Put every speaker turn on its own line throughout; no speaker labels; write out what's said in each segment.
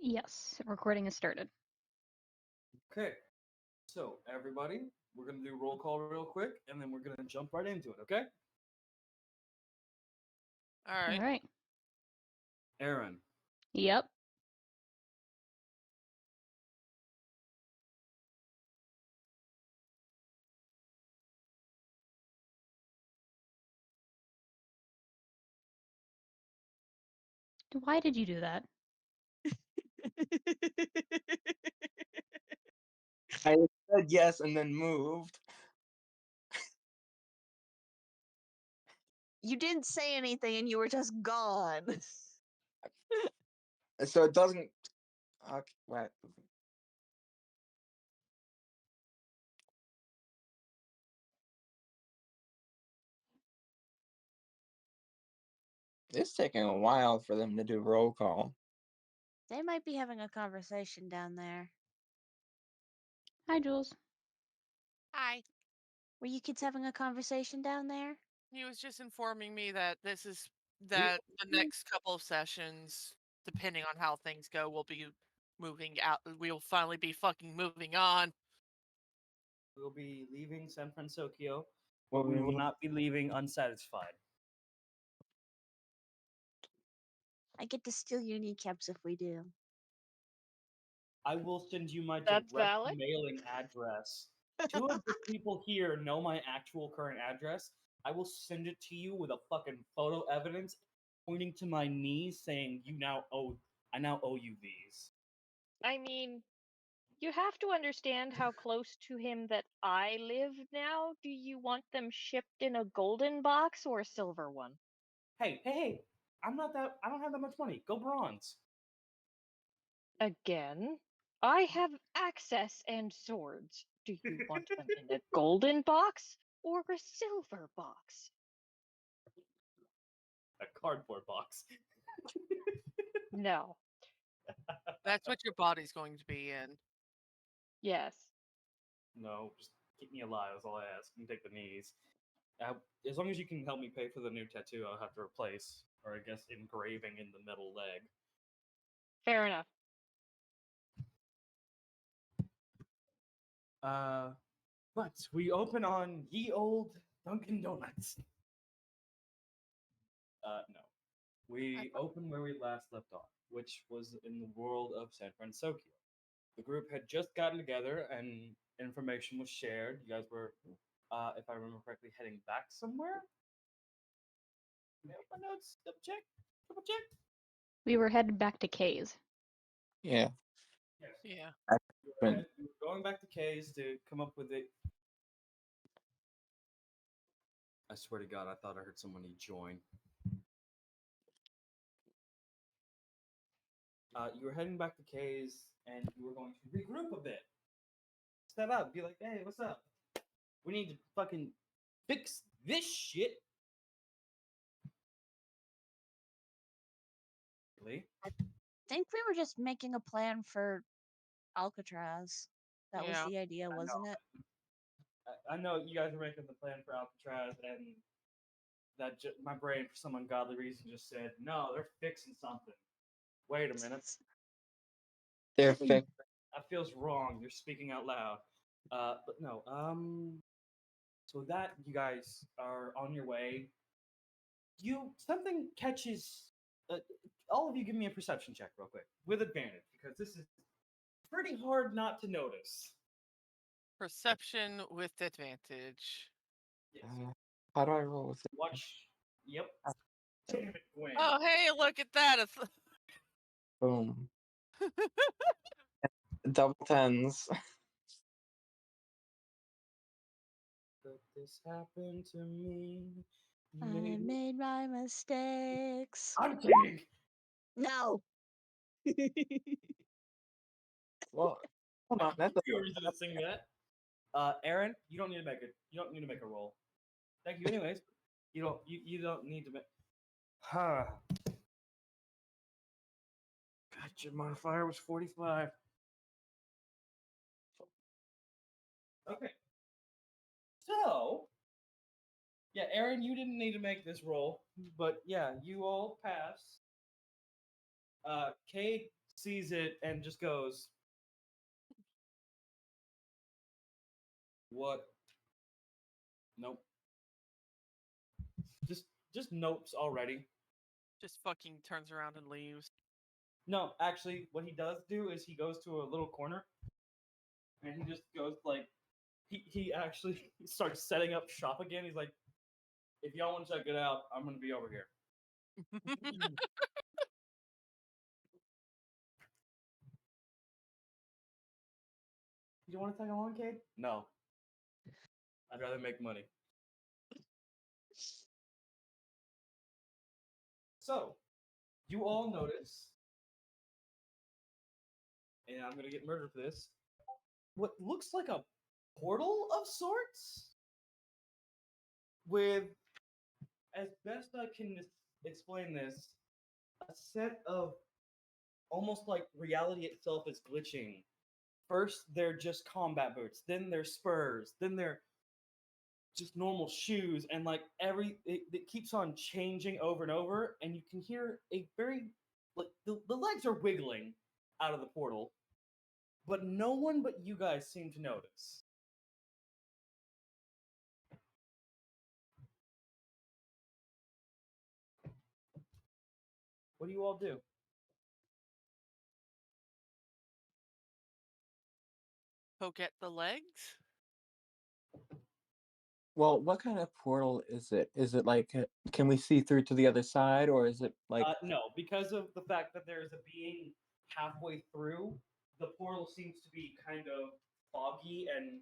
Yes, recording has started.
Okay, so everybody, we're gonna do roll call real quick, and then we're gonna jump right into it. Okay,
All
All
right.
right.
Aaron,
Yep. Why did you do that?
I said yes and then moved.
You didn't say anything and you were just gone.
So it doesn't. Okay, what? It's taking a while for them to do roll call.
They might be having a conversation down there.
Hi, Jules.
Hi.
Were you kids having a conversation down there?
He was just informing me that the next couple of sessions, depending on how things go, we'll be moving out. We'll finally be fucking moving on.
we'll be leaving San Francisco,
Well,
but we will not be leaving unsatisfied.
I get to steal your kneecaps if we do.
I will send you my
That's
direct
valid.
mailing address. Two of the people here know my actual current address. I will send it to you with a fucking photo evidence pointing to my knees saying I now owe you these.
I mean, you have to understand how close to him that I live now. Do you want them shipped in a golden box or a silver one?
Hey, I don't have that much money. Go bronze.
Again, I have access and swords. Do you want them in a golden box or a silver box?
A cardboard box.
No.
That's what your body's going to be in.
Yes.
No, just keep me alive. That's all I ask. You can take the knees. As long as you can help me pay for the new tattoo, I'll have to replace, or I guess engraving in the middle leg.
Fair enough.
But we open on ye old Dunkin' Donuts. No. We open where we last left off, which was in the world of San Francisco. The group had just gotten together and information was shared. You guys were, if I remember correctly, heading back somewhere. My notes. Double check.
We were headed back to Kay's.
Yeah.
Yes.
Yeah.
We were going back to Kay's to come up with it. I swear to God, I thought I heard someone join. You were heading back to Kay's, and you were going to regroup a bit. Step out, be like, "Hey, what's up? We need to fucking fix this shit." Lee?
I think we were just making a plan for Alcatraz. That was
Yeah.
the idea, wasn't it?
I know you guys were making the plan for Alcatraz, and that my brain, for some ungodly reason, just said, "No, they're fixing something." Wait a minute.
They're fixed.
That feels wrong. You're speaking out loud. But no. So that you guys are on your way. Something catches. All of you, give me a perception check real quick with advantage because this is pretty hard not to notice.
Perception with advantage.
Yes.
How do I roll with it?
Watch. Yep. Damn it, Gwen.
Oh, hey, look at that. It's
Boom. Double tens.
But this happened to me.
I made my mistakes.
I'm kidding.
No.
Well, hold on. That's
You already didn't sing that. Aaron, you don't need to make it. You don't need to make a roll. Thank you, anyways. You don't need to make. Huh. God, your modifier was 45. Okay. So, yeah, Aaron, you didn't need to make this roll, but yeah, you all pass. Cayde sees it and just goes, "What? Nope." Just just nopes already.
Just fucking turns around and leaves.
No, actually, what he does do is he goes to a little corner and he just goes like he actually starts setting up shop again. He's like, "If y'all want to check it out, I'm gonna be over here." You want to tag along, Cade? No, I'd rather make money. So, you all notice, and I'm gonna get murdered for this, what looks like a portal of sorts with, as best I can explain this, a set of almost like reality itself is glitching. First, they're just combat boots, then they're spurs, then they're just normal shoes, and like it keeps on changing over and over, and you can hear a very like the legs are wiggling out of the portal, but no one but you guys seem to notice. What do you all do?
Poke at the legs?
Well, what kind of portal is it? Is it like, can we see through to the other side, or is it like,
No, because of the fact that there is a being halfway through, the portal seems to be kind of foggy and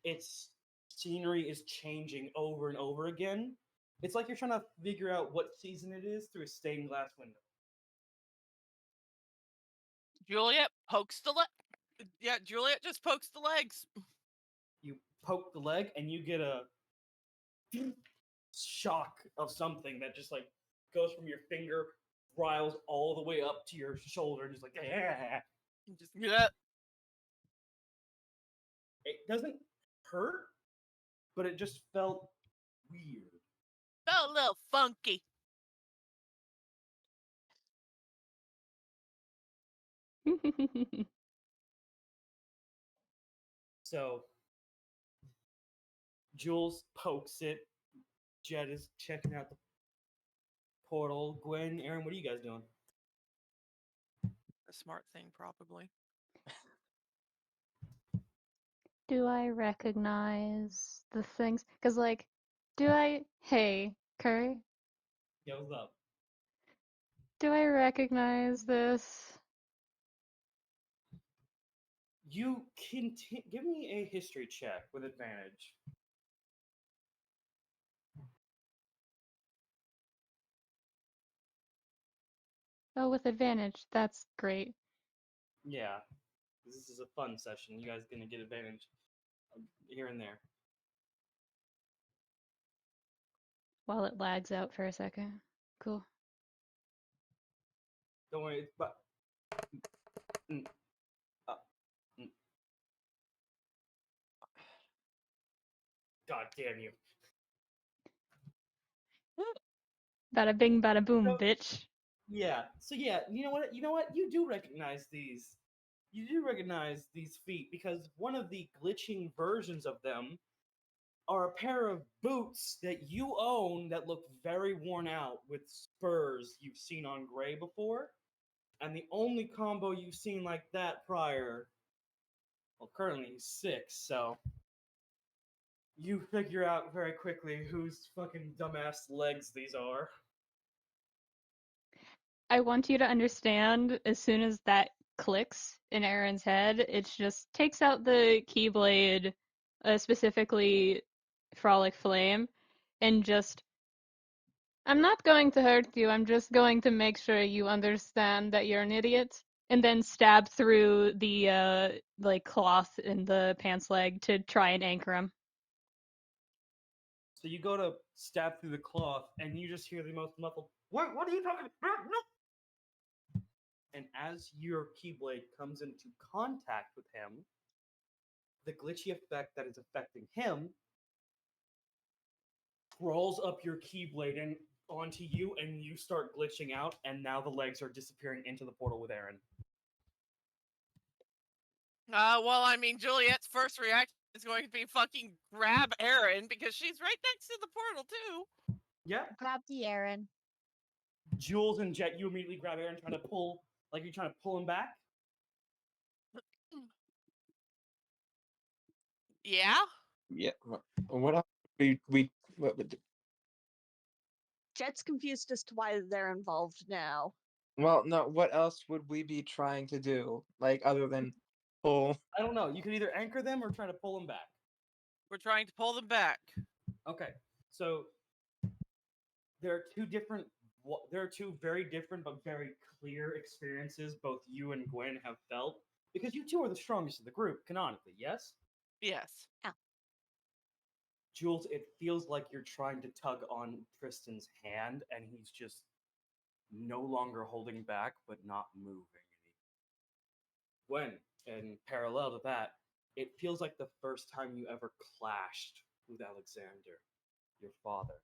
its scenery is changing over and over again. It's like you're trying to figure out what season it is through a stained glass window.
Juliet pokes the leg. Yeah, Juliet just pokes the legs.
You poke the leg and you get a shock of something that just like goes from your finger, riles all the way up to your shoulder, and just like, yeah.
Just yeah.
It doesn't hurt, but it just felt weird.
Felt a little funky.
So Jules pokes it. Jed is checking out the portal. Gwen, Aaron, what are you guys doing?
A smart thing, probably.
Do I recognize the things? Because, like, hey, Kuri,
Yeah, what's up?
do I recognize this?
You can give me a history check with advantage.
Oh, with advantage. That's great.
Yeah, this is a fun session. You guys gonna get advantage here and there.
While it lags out for a second. Cool.
Don't worry, it's but. Mm, uh, mm. God damn you!
Bada bing, bada boom,
So,
bitch.
yeah. So yeah, you know what? You know what? You do recognize these. You do recognize these feet because one of the glitching versions of them are a pair of boots that you own that look very worn out with spurs you've seen on Gray before. And the only combo you've seen like that prior, well, currently he's 6, so you figure out very quickly whose fucking dumbass legs these are.
I want you to understand as soon as that clicks in Aaron's head, it just takes out the Keyblade, specifically Frolic Flame, and just, I'm not going to hurt you, I'm just going to make sure you understand that you're an idiot, and then stab through the, like, cloth in the pants leg to try and anchor him.
So you go to stab through the cloth, and you just hear the most muffled, What are you talking about? No! And as your Keyblade comes into contact with him, the glitchy effect that is affecting him crawls up your Keyblade and onto you, and you start glitching out, and now the legs are disappearing into the portal with Aaron.
Well, I mean, Juliet's first reaction is going to be fucking grab Aaron because she's right next to the portal too.
Yeah.
Grab the Aaron.
Jules and Jet, you immediately grab Aaron, trying to pull, like you're trying to pull him back.
Yeah.
Yeah. What else? What would?
Jet's confused as to why they're involved now.
Well, no. What else would we be trying to do, like other than pull?
I don't know. You can either anchor them or try to pull them back.
We're trying to pull them back.
Okay, so there are two very different but very clear experiences both you and Gwen have felt because you two are the strongest of the group, canonically. Yes,
Yes.
Jules, it feels like you're trying to tug on Tristan's hand, and he's just no longer holding back, but not moving. Gwen, in parallel to that, it feels like the first time you ever clashed with Alexander, your father.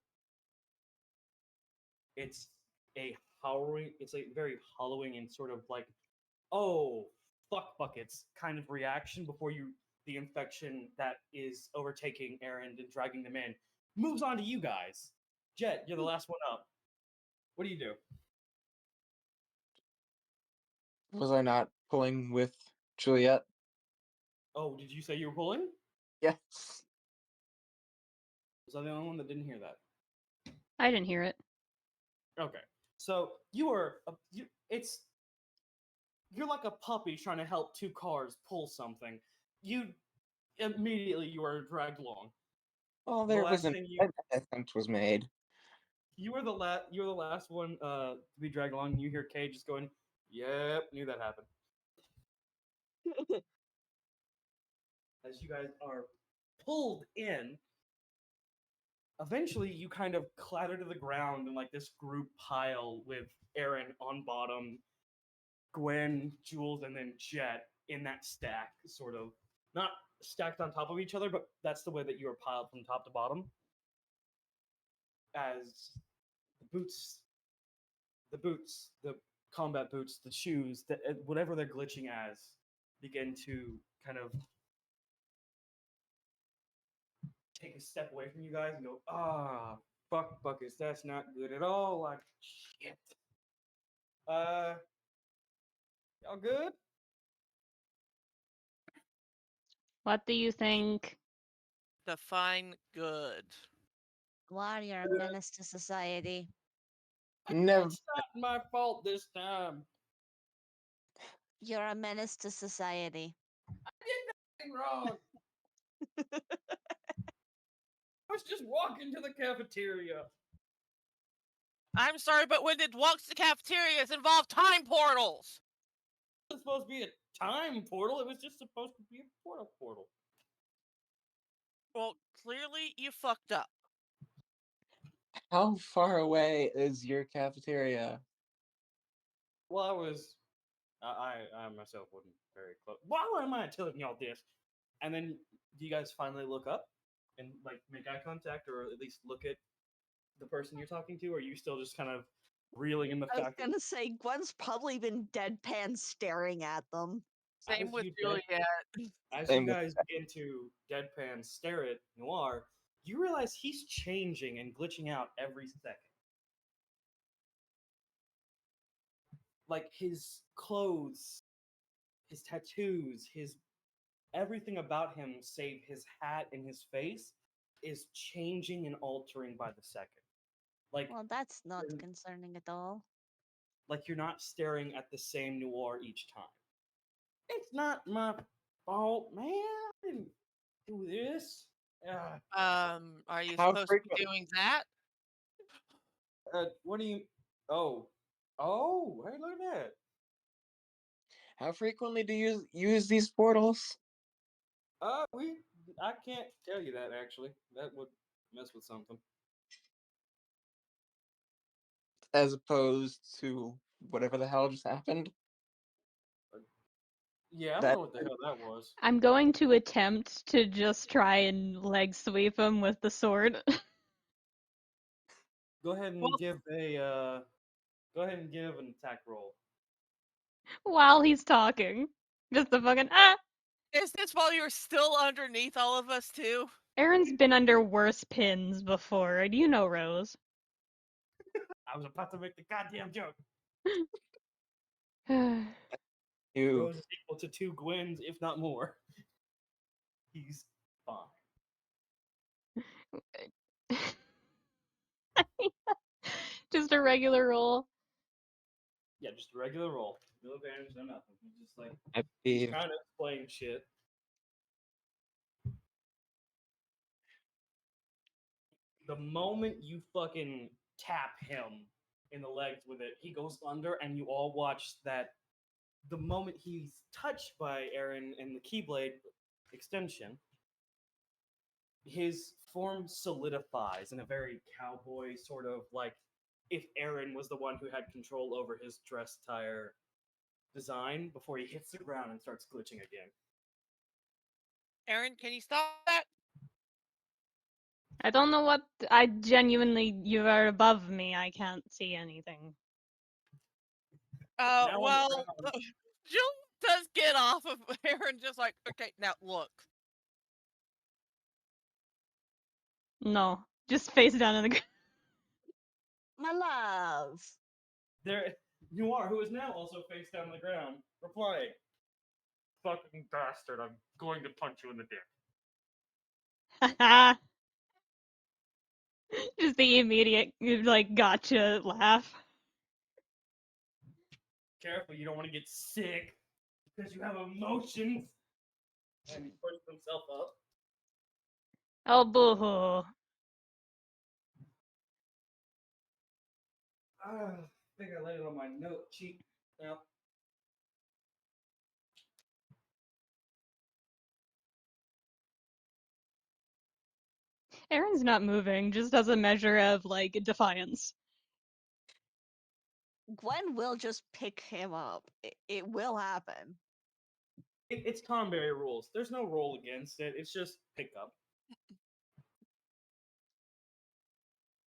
It's it's a very hollowing and sort of like, oh, fuck buckets kind of reaction before the infection that is overtaking Aaron and dragging them in moves on to you guys. Jet, you're the last one up. What do you do?
Was I not pulling with Juliet?
Oh, did you say you were pulling?
Yes.
Was I the only one that didn't hear that?
I didn't hear it.
Okay, so you are you're like a puppy trying to help two cars pull something. You immediately you are dragged along.
Well,
The
there was
last
an
thing
attempt was made.
you're the last one to be dragged along. And you hear Cayde just going, "Yep, knew that happened." As you guys are pulled in, eventually you kind of clatter to the ground in like this group pile with Aaron on bottom, Gwen, Jules, and then Jet in that stack, sort of not stacked on top of each other, but that's the way that you are piled from top to bottom. As the the combat boots, the shoes, whatever they're glitching as, begin to kind of take a step away from you guys and go, fuck buckets, that's not good at all. Like, shit. Y'all good?
What do you think?
Define good.
Glad you're a menace to society.
Never.
It's not my fault this time.
You're a menace to society.
I did nothing wrong. I was just walking to the cafeteria.
I'm sorry, but when it walks to cafeterias involve time portals.
It was supposed to be a time portal. It was just supposed to be a portal.
Well, clearly you fucked up.
How far away is your cafeteria?
Well, I myself wasn't very close. Why am I telling y'all this? And then do you guys finally look up and like make eye contact, or at least look at the person you're talking to? Or are you still just kind of reeling in the
I was
fact that
gonna say, Gwen's probably been deadpan staring at them.
Same
as
with
you
Juliet.
as you
Same with
guys begin to deadpan stare at Noir, you realize he's changing and glitching out every second. Like his clothes, his tattoos, his everything about him, save his hat and his face, is changing and altering by the second. Like,
Well, that's not
you're-
concerning at all.
like you're not staring at the same Noir each time. It's not my fault, man. I didn't do this.
Are you
How
supposed to be
frequent?
doing that?
What do you? Oh, hey, look at that.
How frequently do you use these portals?
I can't tell you that actually. That would mess with something.
As opposed to whatever the hell just happened?
Yeah, I don't
That
know what the hell that was.
I'm going to attempt to just try and leg sweep him with the sword.
Go ahead and
Well,
give go ahead and give an attack roll.
While he's talking. Just the fucking ah!
is this while you're still underneath all of us too?
Aaron's been under worse pins before. Do you know, Rose?
I was about to make the goddamn joke.
You.
Rose is equal to 2 Gwens, if not more. He's fine.
Just a regular roll.
Yeah, just a regular roll. No advantage, no nothing. He's just like
I
he's
believe.
trying to explain shit. The moment you fucking tap him in the legs with it, he goes under, and you all watch that. The moment he's touched by Aaron and the Keyblade extension, his form solidifies in a very cowboy sort of like if Aaron was the one who had control over his dress attire design before he hits the ground and starts glitching again.
Aaron, can you stop that?
I don't know what. I genuinely. You are above me. I can't see anything.
Now on the
Well,
ground,
Julie does get off of Aaron, just like, okay, now look.
No. Just face down in the ground.
My love.
there Noir, who is now also face down on the ground, replying, "Fucking bastard! I'm going to punch you in the dick."
Just the immediate, like, gotcha laugh.
Careful, you don't want to get sick because you have emotions. And he pushes himself up.
Oh, boo-hoo.
I think I laid it on my note cheek. Now,
Aaron's not moving, just as a measure of, like, defiance.
Gwen will just pick him up. It will happen.
it's Tomberry rules. There's no roll against it. It's just pick up.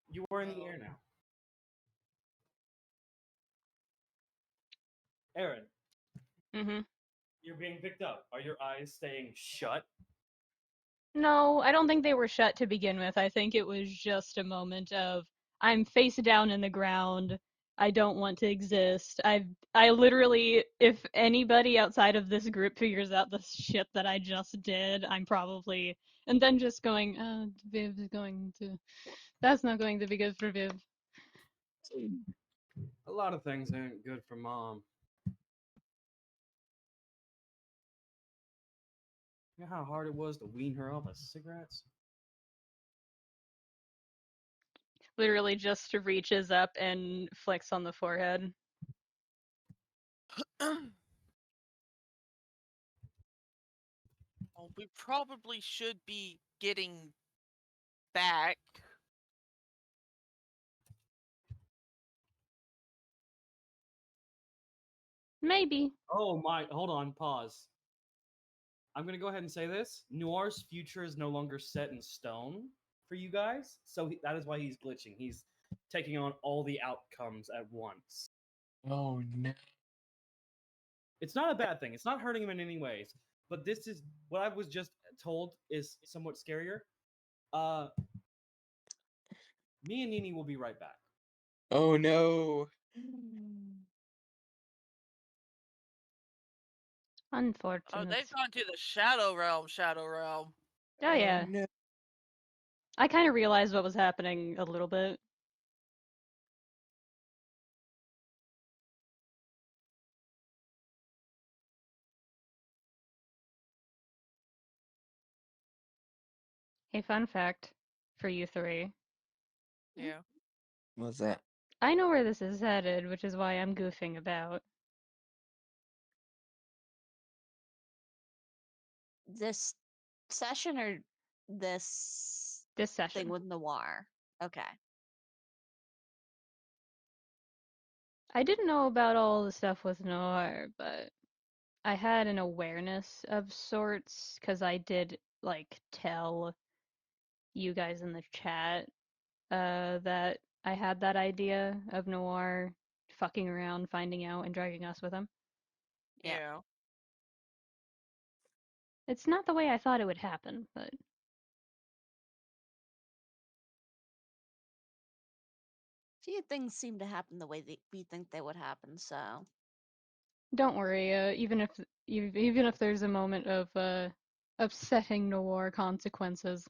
You are in the air now. Aaron,
Mm-hmm.
you're being picked up. Are your eyes staying shut?
No, I don't think they were shut to begin with. I think it was just a moment of, I'm face down in the ground. I don't want to exist. I literally, if anybody outside of this group figures out the shit that I just did, I'm probably, and then just going, Viv is going to, that's not going to be good for Viv.
A lot of things ain't good for mom. You know how hard it was to wean her off of cigarettes?
Literally just reaches up and flicks on the forehead.
Well, we probably should be getting back.
Maybe.
Oh my, hold on, pause. I'm gonna go ahead and say this. Noir's future is no longer set in stone for you guys, so that is why he's glitching. He's taking on all the outcomes at once.
Oh no.
It's not a bad thing. It's not hurting him in any ways. But this is what I was just told is somewhat scarier. Uh, me and Nini will be right back.
Oh no.
Oh,
Unfortunate.
they've gone to the Shadow Realm, Shadow Realm.
Oh yeah.
no.
I kind of realized what was happening a little bit. Hey, fun fact for you three.
Yeah.
What's that?
I know where this is headed, which is why I'm goofing about.
This session or this
This
thing
session.
with Noir? Okay.
I didn't know about all the stuff with Noir, but I had an awareness of sorts because I did like tell you guys in the chat that I had that idea of Noir fucking around, finding out, and dragging us with him.
Yeah.
Yeah.
It's not the way I thought it would happen, but
Few things seem to happen the way that we think they would happen, so.
don't worry. Even if there's a moment of upsetting Noir consequences,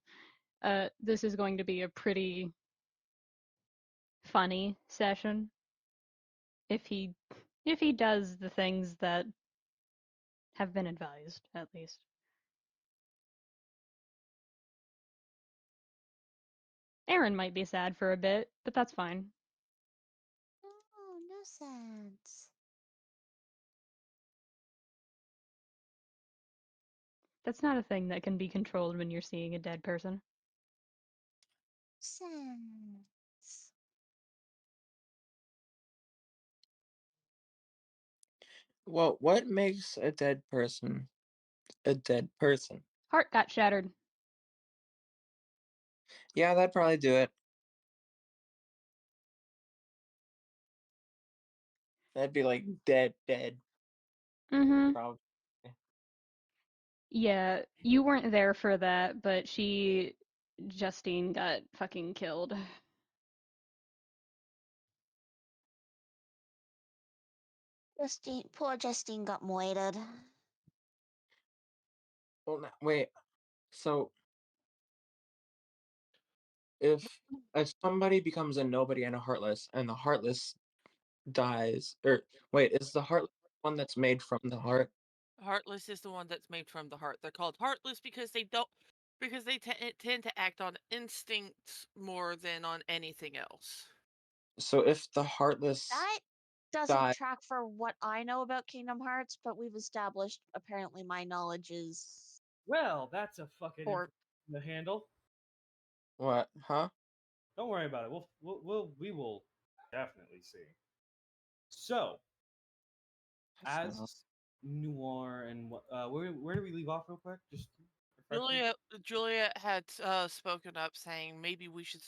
this is going to be a pretty funny session if he does the things that have been advised, at least. Aaron might be sad for a bit, but that's fine.
Oh, no sense.
That's not a thing that can be controlled when you're seeing a dead person.
Sense.
Well, what makes a dead person a dead person?
Heart got shattered.
Yeah, that'd probably do it. That'd be like dead, dead,
Mm-hmm.
probably.
Yeah, you weren't there for that, but Justine got fucking killed.
Poor Justine got moited.
Well, no, wait. So if somebody becomes a nobody and a heartless, and the heartless dies, or wait, is the heartless one that's made from the heart?
Heartless is the one that's made from the heart. They're called heartless because they tend to act on instincts more than on anything else.
So if the heartless
That doesn't
die,
track for what I know about Kingdom Hearts, but we've established apparently my knowledge is
Well, that's a fucking
poor.
information to handle.
what? Huh?
Don't worry about it. We will definitely see. So,
So,
as Noir and where do we leave off real quick? Just refresh me.
Juliet had spoken up saying maybe we should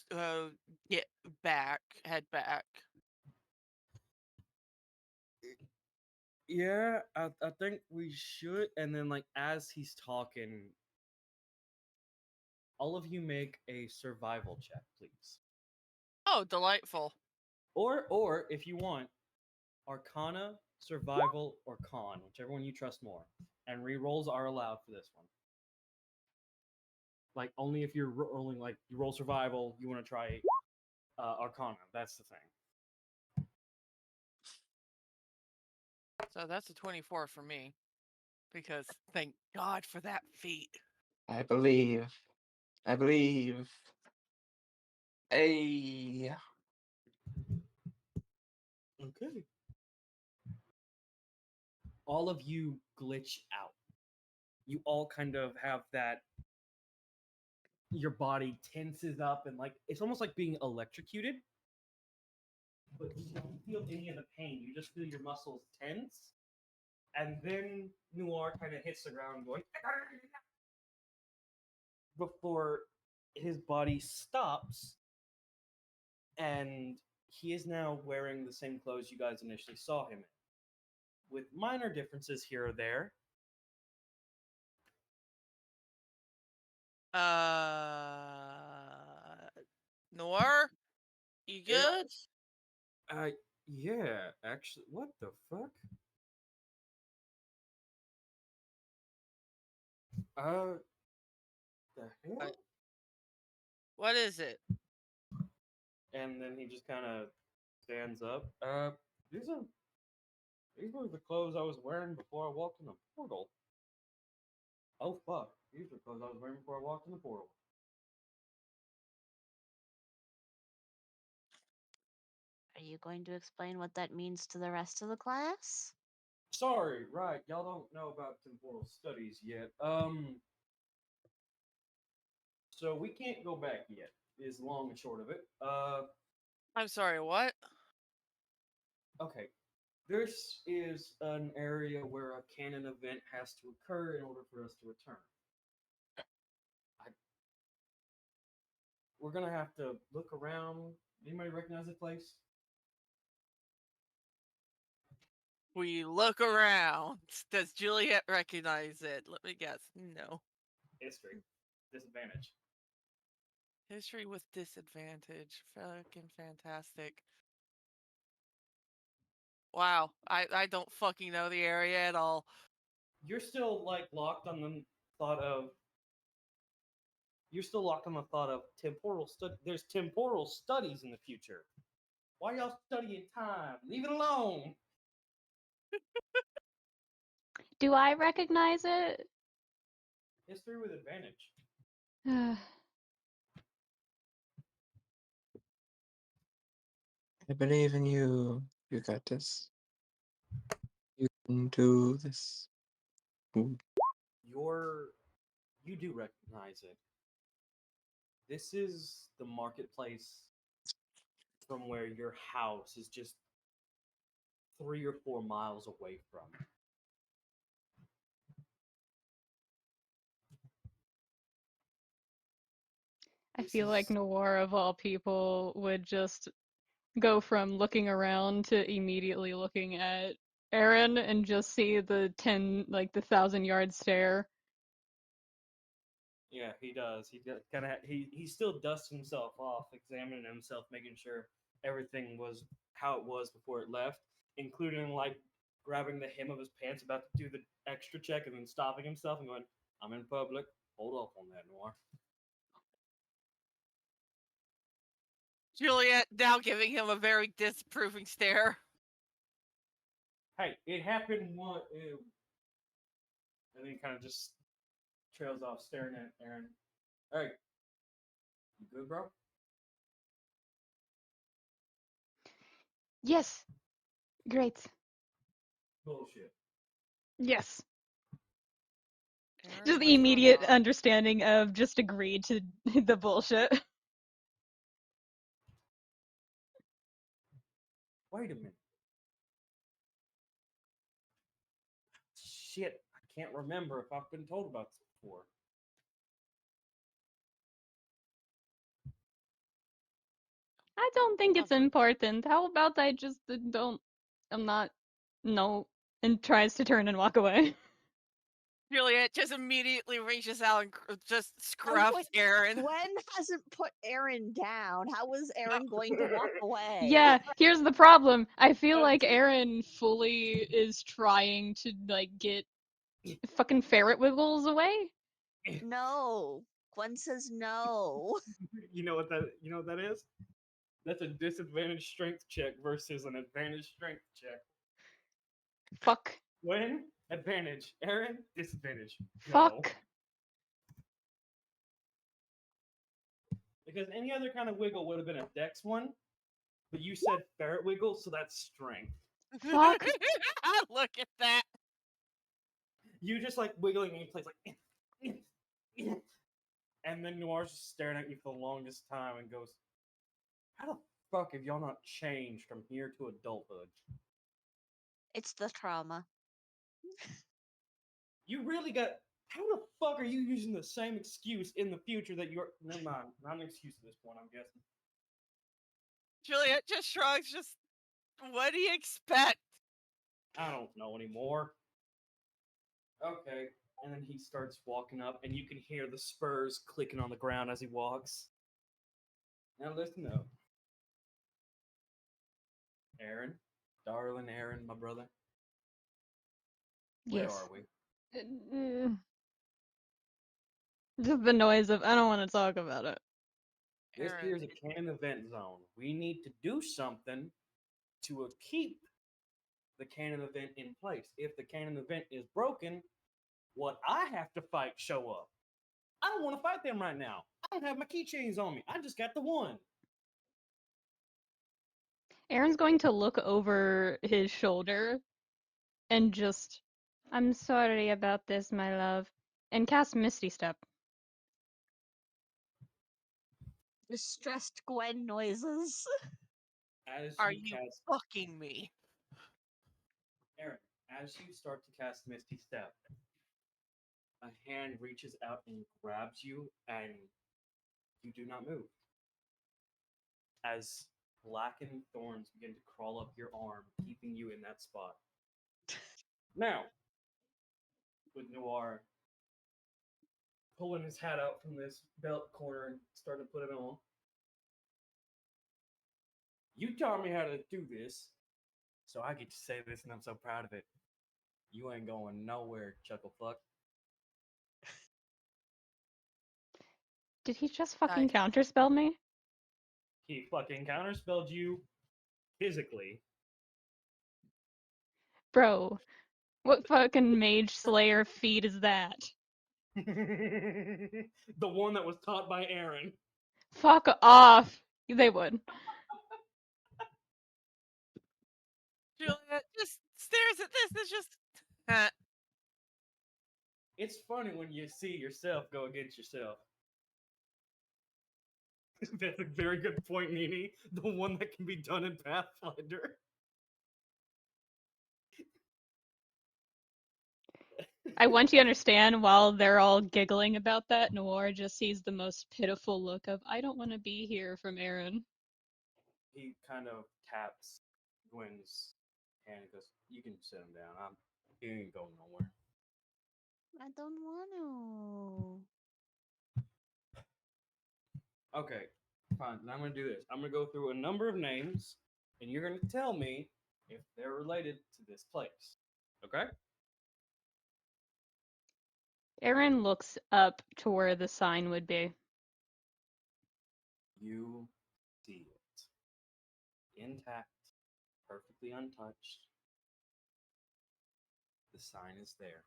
get back, head back.
Yeah, I think we should. And then like as he's talking, all of you make a survival check, please.
Oh, delightful.
Or if you want, Arcana, Survival, or Con, whichever one you trust more. And re-rolls are allowed for this one. Like only if you're rolling like you roll Survival, you want to try Arcana. That's the thing.
So that's a 24 for me. Because thank God for that feat.
I believe. I believe. Hey.
Okay. All of you glitch out. You all kind of have that. Your body tenses up and like it's almost like being electrocuted. But you don't feel any of the pain. You just feel your muscles tense. And then Noir kind of hits the ground going before his body stops and he is now wearing the same clothes you guys initially saw him in, with minor differences here or there.
Noir, you
Yeah.
good?
Yeah, actually, what the fuck? Uh, the hell?
What is it?
And then he just kind of stands up. These are these were the clothes I was wearing before I walked in the portal. Oh fuck, these are clothes I was wearing before I walked in the portal.
Are you going to explain what that means to the rest of the class?
Sorry, right, y'all don't know about temporal studies yet. So we can't go back yet. Is long and short of it.
I'm sorry, what?
Okay. This is an area where a canon event has to occur in order for us to return. I, we're gonna have to look around, Anybody recognize the place?
We look around. Does Juliet recognize it? Let me guess. No.
History. Disadvantage.
History with disadvantage. Fucking fantastic. Wow. I don't fucking know the area at all.
You're still like locked on the thought of. You're still locked on the thought of temporal study. There's temporal studies in the future. Why y'all studying time? Leave it alone.
Do I recognize it?
History with advantage.
I believe in you. You got this. You can do this. Ooh.
You do recognize it. This is the marketplace from where your house is just 3 or 4 miles away from.
I
This
feel like
is
Noir of all people would just go from looking around to immediately looking at Aaron and just see the 1,000-yard stare.
yeah, he does. He still dusts himself off, examining himself, making sure everything was how it was before it left, including like grabbing the hem of his pants, about to do the extra check, and then stopping himself and going, "I'm in public. Hold off on that, Noir."
Juliet now giving him a very disapproving stare.
Hey, it happened one. And then he kind of just trails off, staring at Aaron. Hey, you good, bro?
Yes, great.
Bullshit.
Yes.
Aaron
Just the
was
immediate
wrong.
understanding of just agree to the bullshit.
Wait a minute. Shit, I can't remember if I've been told about this before.
I don't think it's
Lovely.
important. How about I just don't. I'm not. No. And tries to turn and walk away.
Juliet just immediately reaches out and just
Wait,
scruffs Aaron.
Gwen hasn't put Aaron down. How was Aaron going to walk away?
Yeah, here's the problem. I feel
Oh,
like
dude.
Aaron fully is trying to, like, get fucking ferret wiggles away.
No. Gwen says no.
You know what that is? That's a disadvantage strength check versus an advantage strength check.
Fuck.
When advantage, Aaron disadvantage. Go.
Fuck.
Because any other kind of wiggle would have been a dex one, but you said ferret wiggle, so that's strength.
Fuck.
Look at that.
You just like wiggling in place, like, and then Noir's just staring at you for the longest time and goes, "How the fuck have y'all not changed from here to adulthood?
It's the trauma.
You really got. How the fuck are you using the same excuse in the future that you're? Never mind, not an excuse at this point. I'm guessing.
Juliet just shrugs, just, what do you expect?
I don't know anymore. Okay. And then he starts walking up, and you can hear the spurs clicking on the ground as he walks. Now listen up. Aaron, darling Aaron, my brother. Where
Yes.
are we?
Just the noise of, I don't want to talk about it.
This
Aaron,
here's a canon event zone. We need to do something to keep the canon event in place. If the canon event is broken, what I have to fight show up. I don't want to fight them right now. I don't have my keychains on me. I just got the one.
Aaron's going to look over his shoulder and just, I'm sorry about this, my love, and cast Misty Step.
Distressed Gwen noises.
As
are
you
you
cast
fucking me?
Aaron, as you start to cast Misty Step, a hand reaches out and grabs you, and you do not move. As blackened thorns begin to crawl up your arm, keeping you in that spot. Now, with Noir pulling his hat out from this belt corner and starting to put it on. You taught me how to do this, so I get to say this, and I'm so proud of it. You ain't going nowhere, chuckle fuck.
Did he just fucking
Nice.
counterspell me?
He fucking counterspelled you physically.
Bro, what fucking mage slayer feat is that?
The one that was taught by Aaron.
Fuck off. They would.
Julia just stares at this. It's just. Uh,
It's funny when you see yourself go against yourself. That's a very good point, Nini. The one that can be done in Pathfinder.
I want you to understand while they're all giggling about that, Noir just sees the most pitiful look of, I don't want to be here from Aaron.
He kind of taps Gwen's hand and goes, "You can sit him down. He ain't going nowhere."
I don't want
Okay, fine. Then I'm gonna do this. I'm gonna go through a number of names, and you're gonna tell me if they're related to this place. Okay?
Aaron looks up to where the sign would be.
You see it. Intact, perfectly untouched. The sign is there.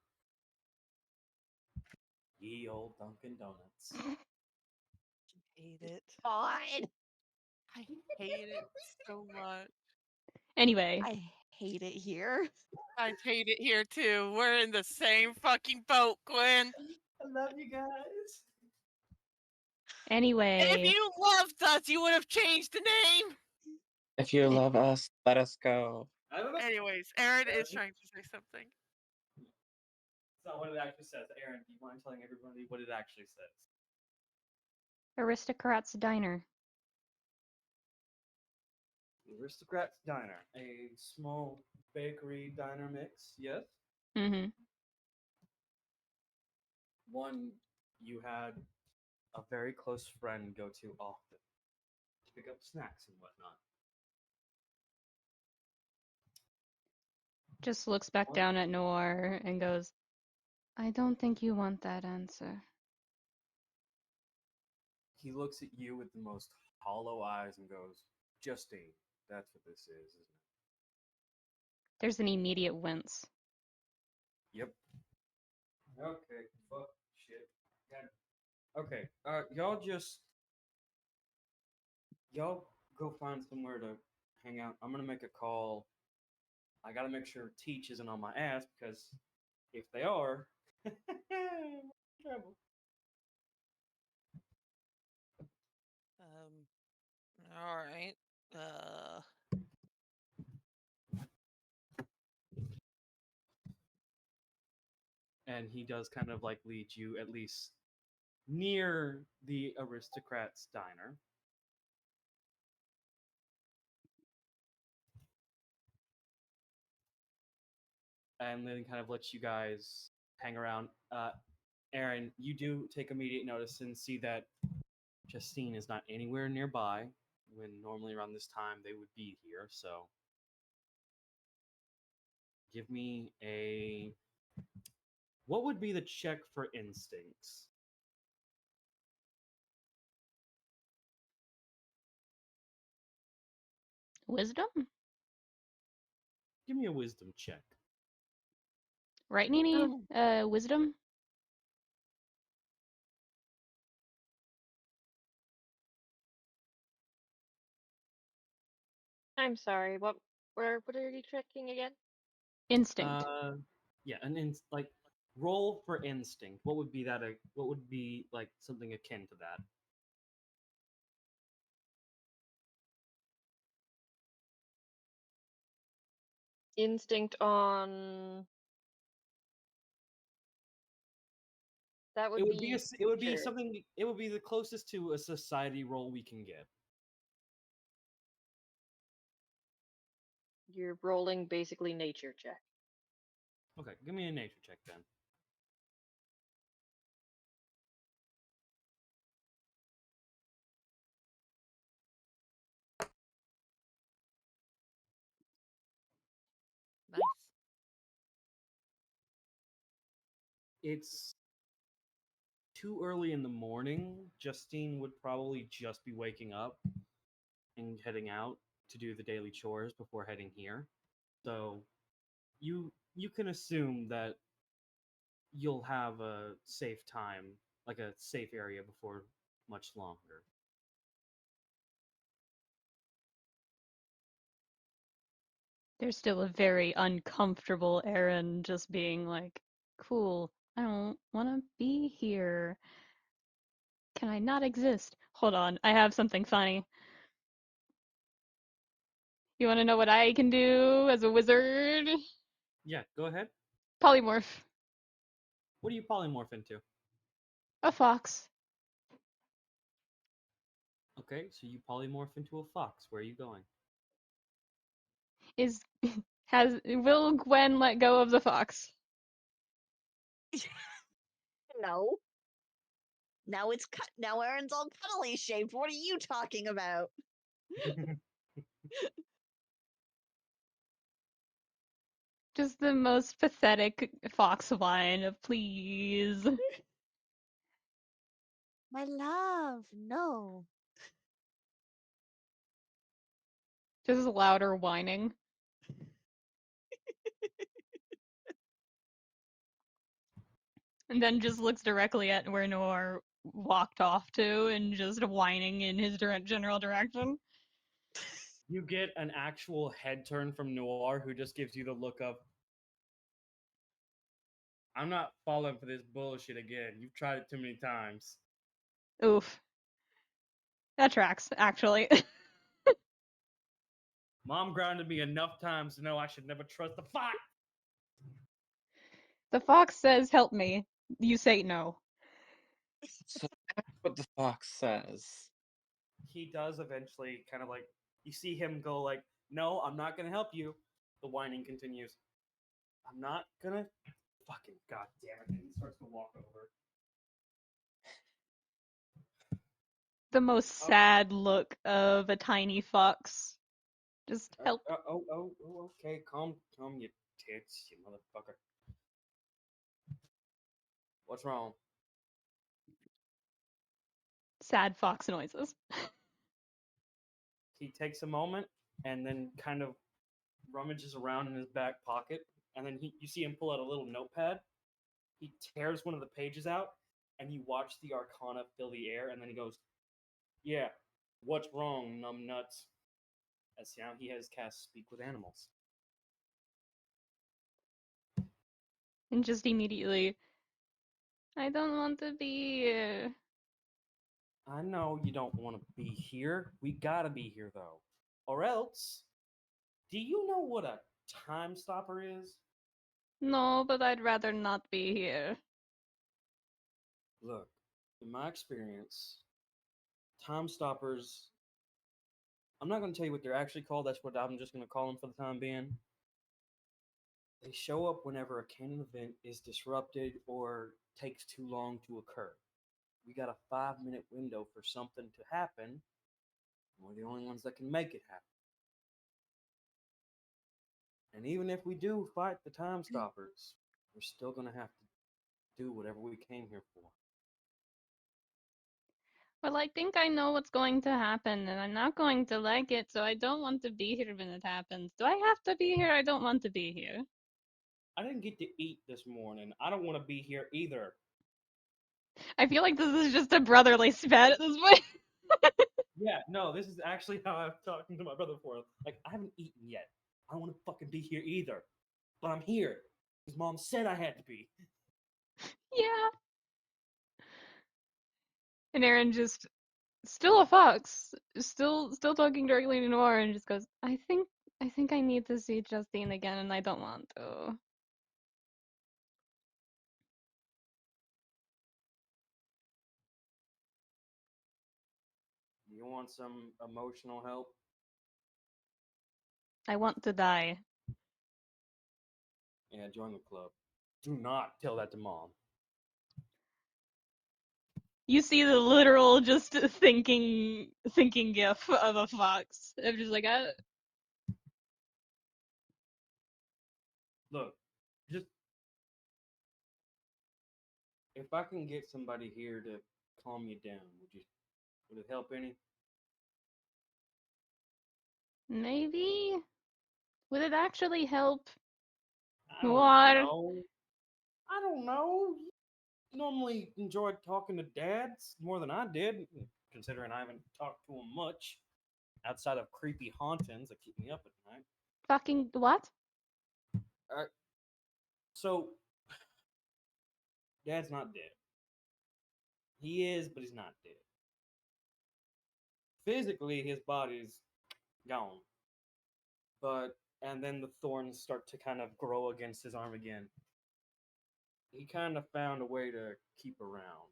Ye old Dunkin' Donuts.
hate it.
to. God,
I hate it so much.
Anyway,
I hate it here.
I hate it here too. We're in the same fucking boat, Gwen.
I love you guys.
And if
anyway,
you loved us, you would have changed the name.
If you love us, let us go.
I don't know.
Anyways, Aaron is trying to say something.
It's not what it actually says. Aaron, do you mind telling everybody what it actually says?
Aristocrat's Diner.
Aristocrat's Diner. A small bakery diner mix, yes?
Mm-hmm.
One you had a very close friend go to often to pick up snacks and whatnot.
Just looks back down at Noir and goes, I don't think you want that answer.
He looks at you with the most hollow eyes and goes, Justine, that's what this is, isn't it?
There's an immediate wince.
Yep. Okay, fuck, shit. Okay, y'all go find somewhere to hang out. I'm gonna make a call. I gotta make sure Teach isn't on my ass because if they are, trouble.
All right. Uh,
And he does kind of like lead you at least near the aristocrat's diner. And then kind of lets you guys hang around. Aaron, you do take immediate notice and see that Justine is not anywhere nearby when normally around this time they would be here. So give me a. What would be the check for instincts?
Wisdom?
Give me a wisdom check.
Right, Nini? Wisdom?
I'm sorry. What are you checking again?
Instinct.
Yeah, like roll for instinct. What would be that? What would be like something akin to that?
Instinct on. That
It
would
would be
be
it would be
nature.
something. It would be the closest to a society roll we can get.
You're rolling basically nature check.
Okay, give me a nature check then.
Nice.
It's too early in the morning. Justine would probably just be waking up and heading out to do the daily chores before heading here. So you can assume that you'll have a safe time, like a safe area before much longer.
There's still a very uncomfortable Aaron just being like, cool, I don't want to be here. Can I not exist? Hold on, I have something funny. You want to know what I can do as a wizard?
Yeah, go ahead.
Polymorph.
What do you polymorph into?
A fox.
Okay, so you polymorph into a fox. Where are you going?
Is will Gwen let go of the fox?
No. Now it's cut. Now Aaron's all cuddly shaped. What are you talking about?
Just the most pathetic fox whine of please.
My love, no.
Just louder whining. And then just looks directly at where Noir walked off to and just whining in his general direction.
You get an actual head turn from Noir, who just gives you the look of, I'm not falling for this bullshit again. You've tried it too many times.
Oof. That tracks, actually.
Mom grounded me enough times to know I should never trust the fox.
The fox says, help me. You say no.
So that's what the fox says.
He does eventually kind of like, you see him go like, no, I'm not gonna help you. The whining continues. I'm not gonna fucking goddamn it. And he starts to walk over.
The most
Oh.
sad look of a tiny fox. Just help.
Okay, calm your tits, you motherfucker. What's wrong?
Sad fox noises.
He takes a moment and then kind of rummages around in his back pocket, and then you see him pull out a little notepad. He tears one of the pages out, and you watch the arcana fill the air, and then he goes, "Yeah, what's wrong, numbnuts?" As now he has cast Speak with Animals.
And just immediately, I don't want to be here.
I know you don't want to be here. We gotta be here though, or else. Do you know what a time stopper is?
No, but I'd rather not be here.
Look, in my experience, time stoppers. I'm not going to tell you what they're actually called. That's what I'm just going to call them for the time being. They show up whenever a canon event is disrupted or takes too long to occur. We got a 5 minute window for something to happen, and we're the only ones that can make it happen. And even if we do fight the time stoppers, we're still going to have to do whatever we came here for.
Well, I think I know what's going to happen, and I'm not going to like it, so I don't want to be here when it happens. Do I have to be here? I don't want to be here.
I didn't get to eat this morning. I don't want to be here either.
I feel like this is just a brotherly spat at this point.
Yeah, no, this is actually how I'm talking to my brother for. Like, I haven't eaten yet. I don't want to fucking be here either. But I'm here. Because mom said I had to be.
Yeah. And Aaron just still a fox, still talking directly to Noir, and just goes, I think I need to see Justine again, and I don't want to.
You want some emotional help?
I want to die.
Yeah, join the club. Do not tell that to mom.
You see the literal just thinking gif of a fox. I'm just like,
Look, just if I can get somebody here to calm you down, would it help any?
maybe? Would it actually help?
I don't
What?
know. I don't know. You normally enjoyed talking to dads more than I did, considering I haven't talked to him much outside of creepy hauntings that keep me up at night.
Fucking what?
Uh, so, Dad's not dead. He is, but he's not dead. Physically, his body's gone. And then the thorns start to kind of grow against his arm again. He kind of found a way to keep around.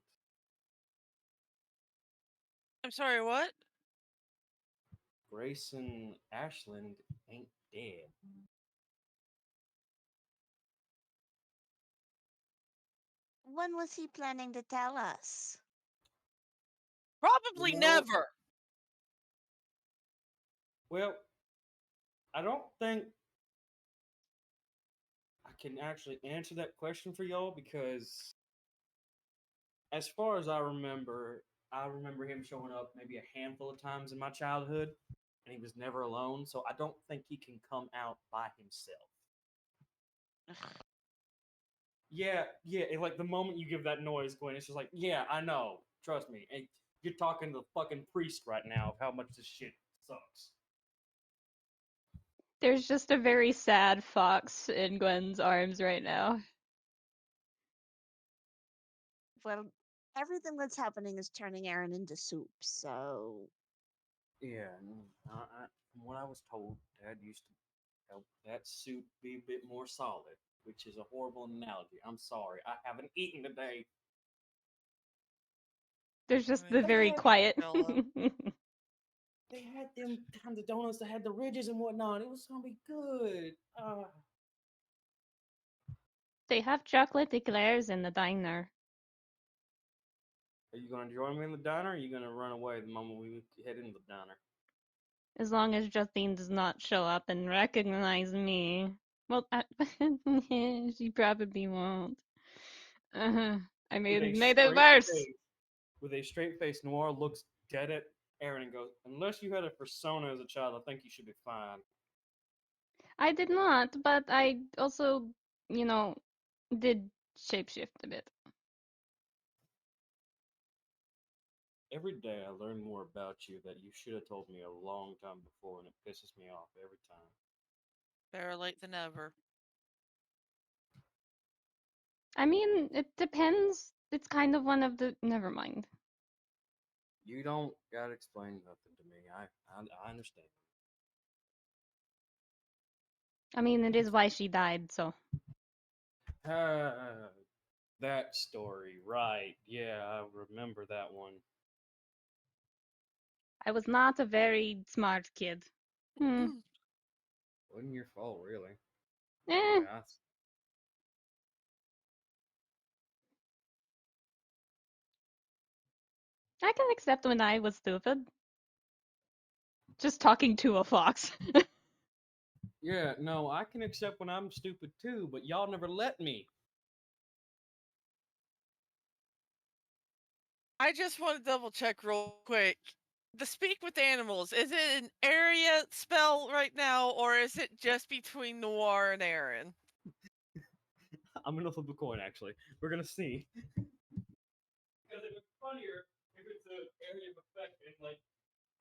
I'm sorry, what?
Grayson Ashland ain't dead.
When was he planning to tell us?
Probably
You know,
never.
well, I don't think I can actually answer that question for y'all because, as far as I remember him showing up maybe a handful of times in my childhood, and he was never alone. So I don't think he can come out by himself. Yeah. And like the moment you give that noise, Gwen, it's just like, yeah, I know. Trust me. And you're talking to the fucking priest right now of how much this shit sucks.
There's just a very sad fox in Gwen's arms right now.
Well, everything that's happening is turning Aaron into soup, so
Yeah, from what I was told, Dad used to help that suit be a bit more solid, which is a horrible analogy. I'm sorry. I haven't eaten today.
There's
I
just
mean,
the very
Dad,
quiet.
Philip.
they had them kinds of donuts that had the ridges and whatnot. It was gonna be good.
They have chocolate eclairs in the diner.
Are you gonna join me in the diner? Or are you gonna run away the moment we head into the diner?
As long as Justine does not show up and recognize me. Well, she probably won't. Uh, I
With a
mean, made it
straight
worse.
face, Noir looks dead at Aaron and goes, "Unless you had a persona as a child, I think you should be fine."
I did not, but I also, you know, did shapeshift a bit.
Every day I learn more about you that you should have told me a long time before, and it pisses me off every time.
Better late than never.
I mean, it depends. It's kind of one of the. Never mind.
You don't gotta explain nothing to me. I understand.
I mean, it is why she died, so.
Ah, that story, right? Yeah, I remember that one.
I was not a very smart kid. Hmm.
Wasn't your fault, really.
Eh,
Yeah,
I can accept when I was stupid. Just talking to a fox.
yeah. No, I can accept when I'm stupid too, but y'all never let me.
I just want to double check real quick. The speak with animals, is it an area spell right now, or is it just between Noir and Aaron?
I'm gonna flip a coin. Actually, we're gonna see. Because it was funnier if it's an area of effect and like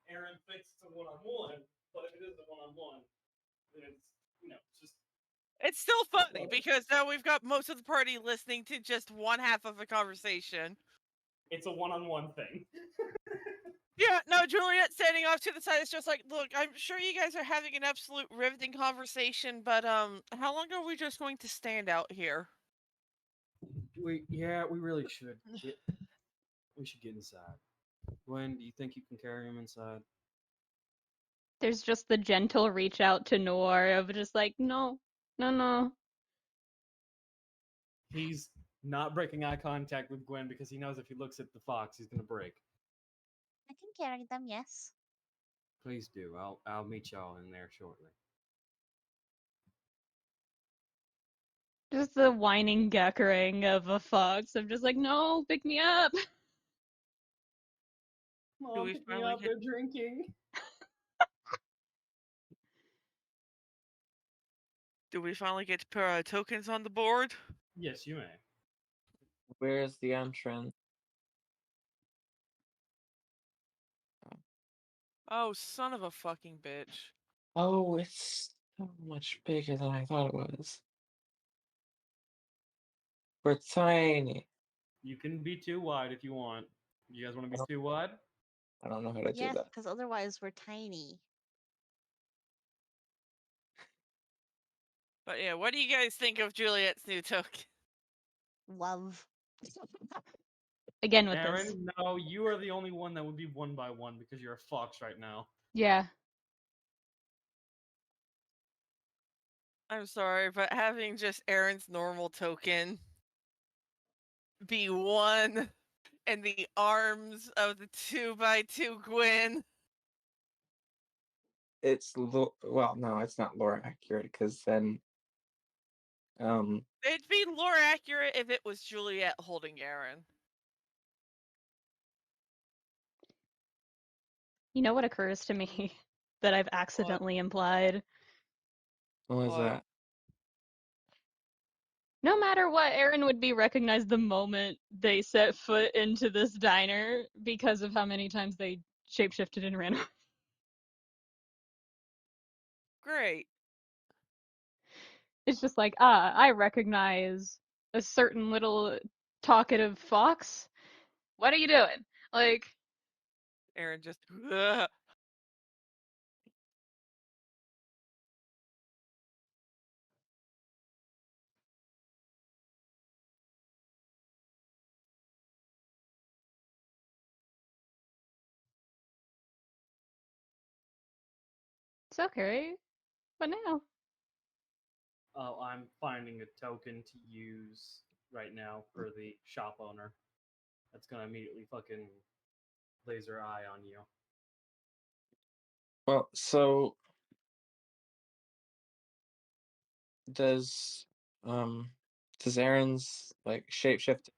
Aaron thinks it's a one-on-one, but if it is a one-on-one, then it's it's just
It's still funny
well,
because now we've got most of the party listening to just one half of a conversation.
it's a one-on-one thing.
Yeah, no, Juliet standing off to the side is just like, look, I'm sure you guys are having an absolute riveting conversation, but how long are we just going to stand out here?
We really should. We should get inside. Gwen, do you think you can carry him inside?
There's just the gentle reach out to Noir of just like, no, no, no.
He's not breaking eye contact with Gwen because he knows if he looks at the fox, he's gonna break.
I can carry them, yes.
Please do. I'll meet y'all in there shortly.
Just the whining geckering of a fox. I'm just like, no, pick me up.
Mom,
we
pick me
finally
up.
get-
They're drinking.
Do we finally get to put our tokens on the board?
Yes, you may.
Where's the entrance?
Oh, son of a fucking bitch.
Oh, it's so much bigger than I thought it was. We're tiny.
You can be too wide if you want. You guys want to be too wide?
I don't know how to do
Yes,
that.
because otherwise we're tiny.
But yeah, what do you guys think of Juliet's new token?
Love.
Again with this.
Aaron, no, you are the only one that would be one by one because you're a fox right now.
Yeah.
I'm sorry, but having just Aaron's normal token be one in the arms of the 2x2 Gwen.
It's well, no, it's not lore accurate because then,
It'd be lore accurate if it was Juliet holding Aaron.
You know what occurs to me that I've accidentally implied?
what was
What?
that?
No matter what, Aaron would be recognized the moment they set foot into this diner because of how many times they shapeshifted and ran away.
Great.
It's just like, I recognize a certain little talkative fox. What are you doing? Like,
Aaron just. Ugh.
it's okay. But now.
Oh, I'm finding a token to use right now for the shop owner. That's gonna immediately fucking laser eye on you.
Well, so does um does Aaron's like shapeshift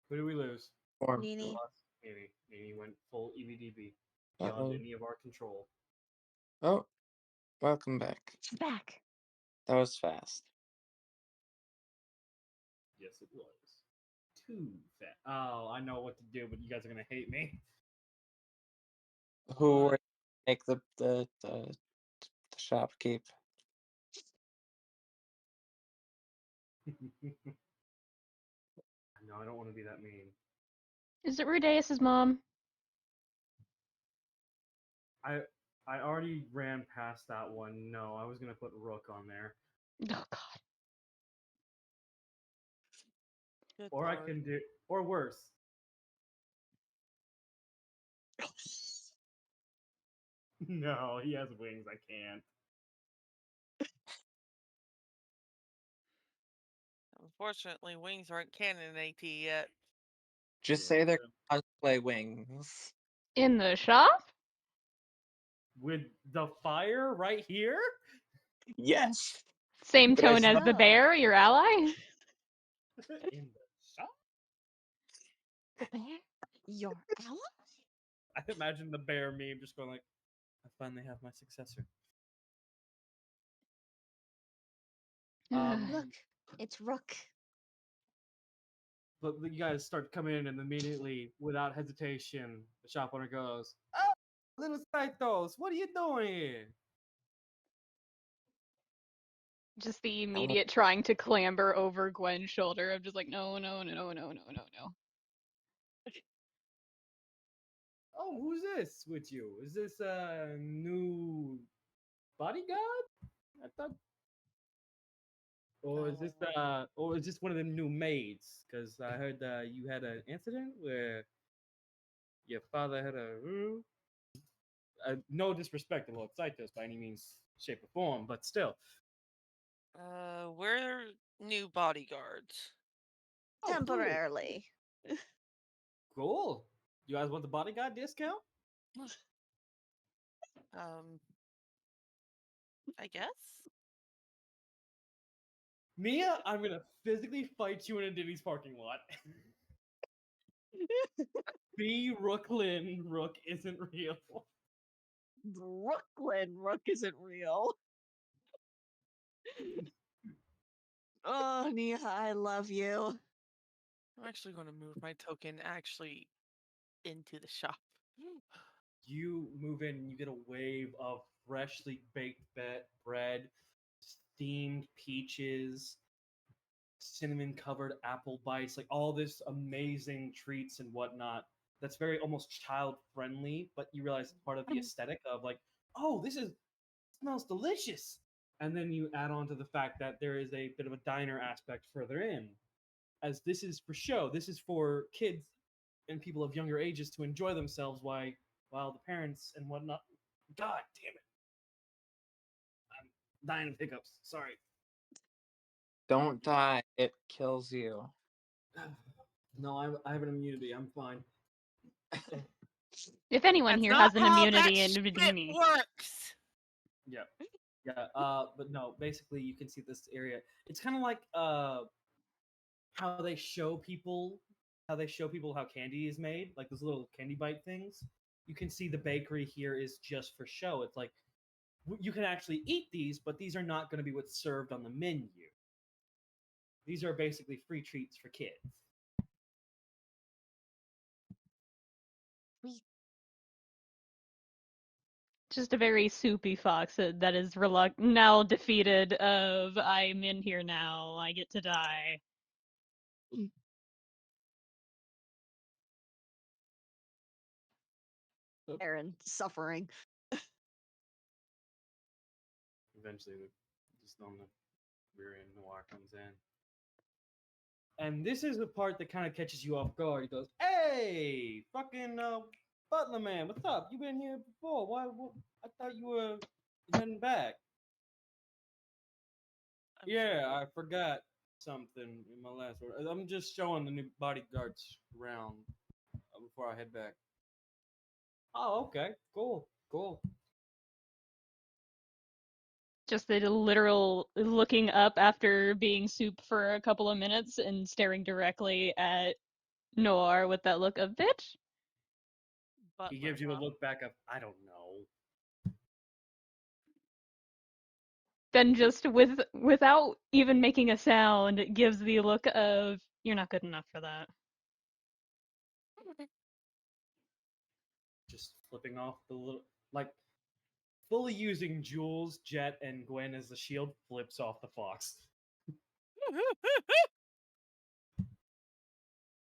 Who do we lose?
form?
We
Nini.
lost Nini. Nini went full EVDB
Uh
beyond
oh.
any of our control.
Oh, welcome back.
She's back.
That was fast.
Yes, it was. Too fat. Oh, I know what to do, but you guys are gonna hate me.
Who
What?
were make the shop keep?
No, I don't want to be that mean.
Is it Rudeus' mom?
I I already ran past that one. No, I was gonna put Rook on there,
Oh, God.
Good
or I
lord.
can do, or worse. No, he has wings. I can't.
Unfortunately, wings aren't canon AT yet.
Just
Yeah,
say they're cosplay wings.
In the shop?
with the fire right here.
Yes.
Same
But I
tone as
saw
the
Oh.
bear, your ally?
In the shop.
The bear? Your ally?
I imagine the bear meme just going like, "I finally have my successor."
Look, it's Rook.
But you guys start coming in, and immediately, without hesitation, the shop owner goes, "Oh, little Saitos, what are you doing here?"
Just the immediate trying to clamber over Gwen's shoulder. I'm just like, no, no, no, no, no, no, no, no.
Oh, who's this with you? Is this a new bodyguard? I thought, or is this one of the new maids? Because I heard you had an incident where your father had a No disrespect to Lord Cytos by any means, shape, or form, but still.
We're new bodyguards.
Oh, cool.
Temporarily.
Cool. You guys want the bodyguard discount?
I guess.
Mia, I'm gonna physically fight you in a Diddy's parking lot. B. Rooklyn Rook isn't real.
Brooklyn Rook isn't real. Oh, Nia, I love you.
I'm actually going to move my token actually into the shop.
You move in, you get a wave of freshly baked bread, steamed peaches, cinnamon covered apple bites, like all this amazing treats and whatnot. That's very almost child friendly, but you realize it's part of the aesthetic of like, oh, this is smells delicious. And then you add on to the fact that there is a bit of a diner aspect further in, as this is for show. This is for kids and people of younger ages to enjoy themselves while the parents and whatnot. God damn it! I'm dying of hiccups. Sorry.
Don't die. It kills you.
No, I have an immunity. I'm fine.
If anyone
That's
here
not
has an
how that
immunity, it would be
shit
me.
works.
Yeah. Yeah. But no, basically you can see this area. It's kind of like how they show people how candy is made, like those little candy bite things. You can see the bakery here is just for show. It's like you can actually eat these, but these are not going to be what's served on the menu. These are basically free treats for kids.
Just a very soupy fox that is now defeated of I'm in here now, I get to die.
Aaron suffering.
Eventually, just on the rear end, Noir comes in. And this is the part that kind of catches you off guard. He goes, "Hey, fucking butler man, what's up? You been here before? Why? I thought you were heading back."
I'm
Yeah,
sorry.
I forgot something in my last order. I'm just showing the new bodyguards around before I head back. Oh, okay, cool, cool.
Just the literal looking up after being soup for a couple of minutes and staring directly at Noir with that look of bitch.
He
Butler,
gives you a
huh?
look back of I don't know.
Then just without even making a sound, gives the look of you're not good enough for that.
Just flipping off the little like fully using Jules, Jet, and Gwen as the shield, flips off the fox.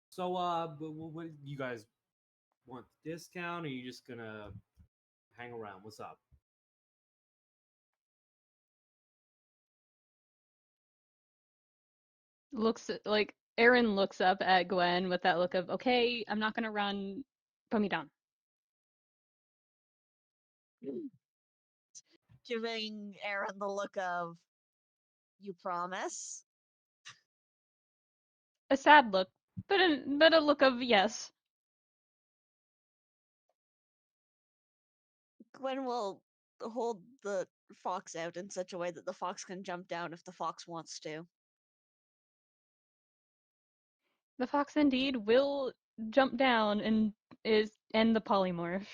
So, what you guys want the discount? Or are you just gonna hang around? What's up?
Looks like Aaron looks up at Gwen with that look of okay, I'm not gonna run, put me down.
Giving Aaron the look of, you promise?
A sad look, but a look of yes.
Gwen will hold the fox out in such a way that the fox can jump down if the fox wants to.
The fox indeed will jump down and is end the polymorph.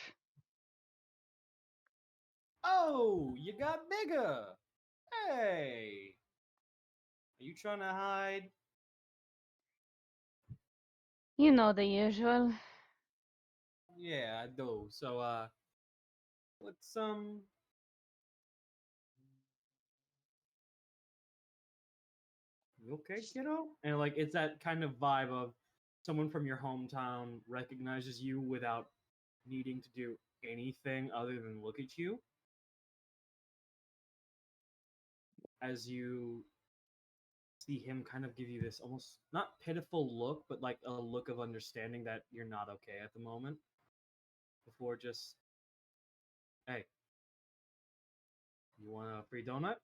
Oh, you got bigger. Hey, are you trying to hide?
You know the usual.
Yeah, I do. So, what's you okay, kiddo? And like, it's that kind of vibe of someone from your hometown recognizes you without needing to do anything other than look at you as you see him kind of give you this almost not pitiful look, but like a look of understanding that you're not okay at the moment before just Hey, you want a free donut?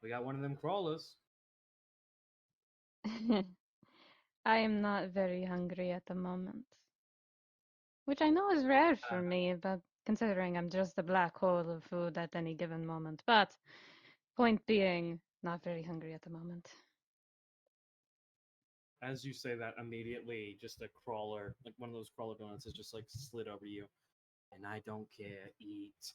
We got one of them crawlers.
I am not very hungry at the moment. Which I know is rare for
Uh,
me, but considering I'm just a black hole of food at any given moment. But point being, not very hungry at the moment.
as you say that, immediately, just a crawler, like one of those crawler donuts, is just like slid over you. And I don't care. Eat.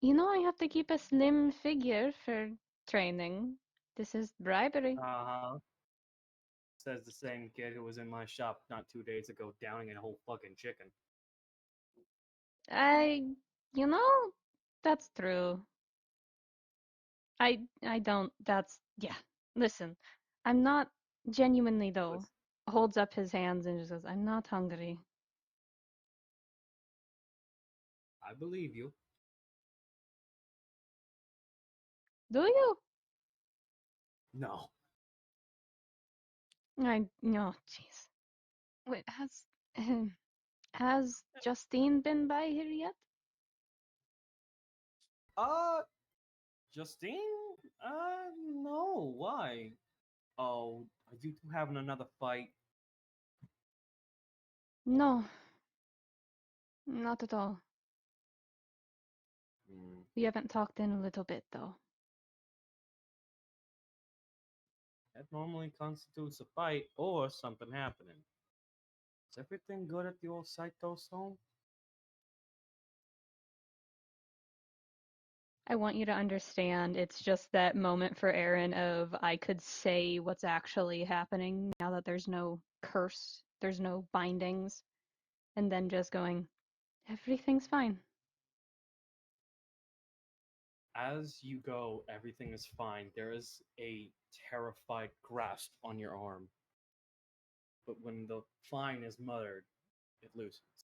You know I have to keep a slim figure for training. This is bribery.
Uh huh. Says the same kid who was in my shop not 2 days ago, downing a whole fucking chicken.
I, you know, that's true. I don't, that's, yeah. Listen, I'm not genuinely though.
Listen,
Holds up his hands and just goes, I'm not hungry.
I believe you.
Do you?
No.
No, jeez. Wait, has Justine been by here yet?
Uh, Justine? No. Why? Oh, are you two having another fight?
No, not at all.
Hmm.
We haven't talked in a little bit though.
That normally constitutes a fight or something happening. Is everything good at the old Saito's home?
I want you to understand it's just that moment for Aaron of I could say what's actually happening now that there's no curse, there's no bindings, and then just going, everything's fine.
As you go, everything is fine. There is a terrified grasp on your arm. But when the fine is muttered, it loosens.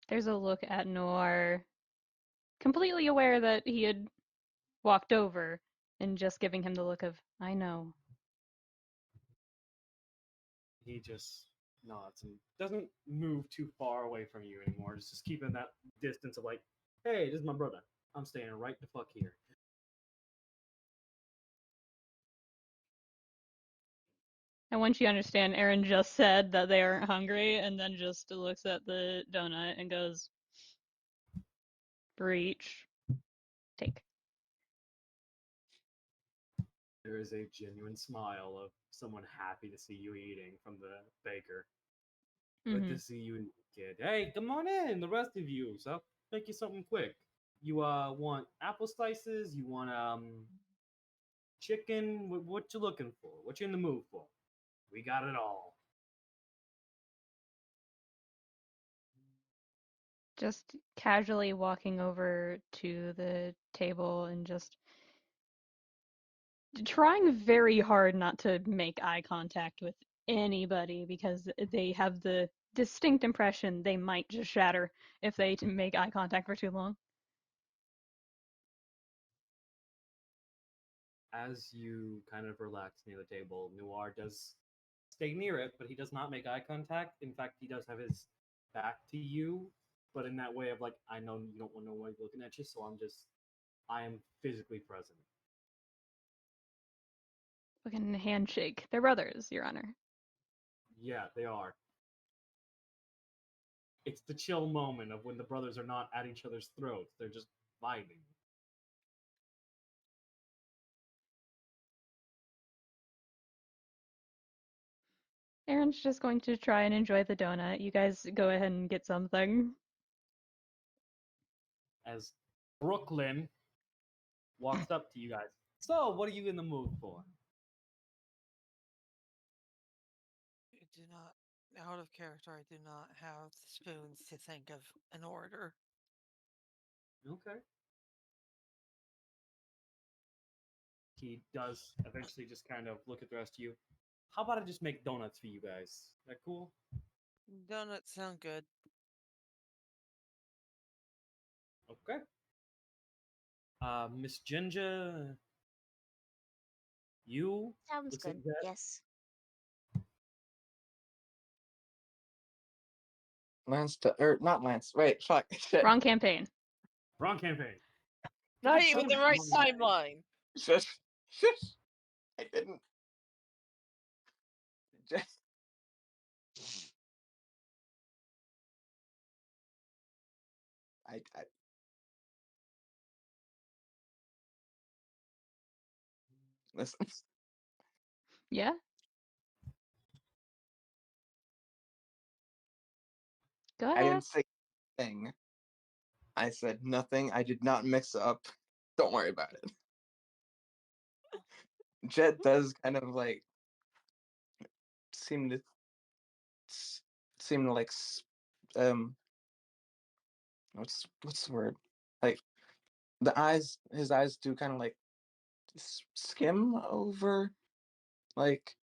There's a look at Noir, completely aware that he had walked over and just giving him the look of, I know.
He just nods and doesn't move too far away from you anymore. Just keeping that distance of like, hey, this is my brother. I'm staying right the fuck here.
And once you understand, Aaron just said that they aren't hungry and then just looks at the donut and goes, breach, take.
There is a genuine smile of someone happy to see you eating from the baker. Good
Mm-hmm.
to see you, kid. Hey, come on in, the rest of you. So, make you something quick. You want apple slices? You want chicken? What you looking for? What you in the mood for? We got it all.
Just casually walking over to the table and just trying very hard not to make eye contact with anybody because they have the distinct impression they might just shatter if they make eye contact for too long.
As you kind of relax near the table, Noir does stay near it, but he does not make eye contact. In fact, he does have his back to you, but in that way of like, I know you don't want no one looking at you, so I am physically present.
Fucking handshake. They're brothers, Your Honor.
Yeah, they are. It's the chill moment of when the brothers are not at each other's throats; they're just vibing.
Aaron's just going to try and enjoy the donut. You guys go ahead and get something.
As Brooklyn walks up to you guys. So, what are you in the mood for?
I do not, out of character, I do not have the spoons to think of an order.
Okay. He does eventually just kind of look at the rest of you. How about I just make donuts for you guys? That cool?
Donuts sound good.
Okay. Miss Ginger, You
Sounds
looks at
good.
Jet.
Yes.
Lance, or not Lance. Wait, fuck. Shit.
Wrong campaign.
Wrong campaign.
Not
God
even
damn
the
it,
right
Mom.
timeline.
Shush. Shush. I didn't. Just. I. Listen.
Yeah? Go
I
ahead.
didn't say anything. I said nothing. I did not mix up. Don't worry about it. Jet does kind of like seem to seem to like what's the word, like his eyes do kind of like skim over like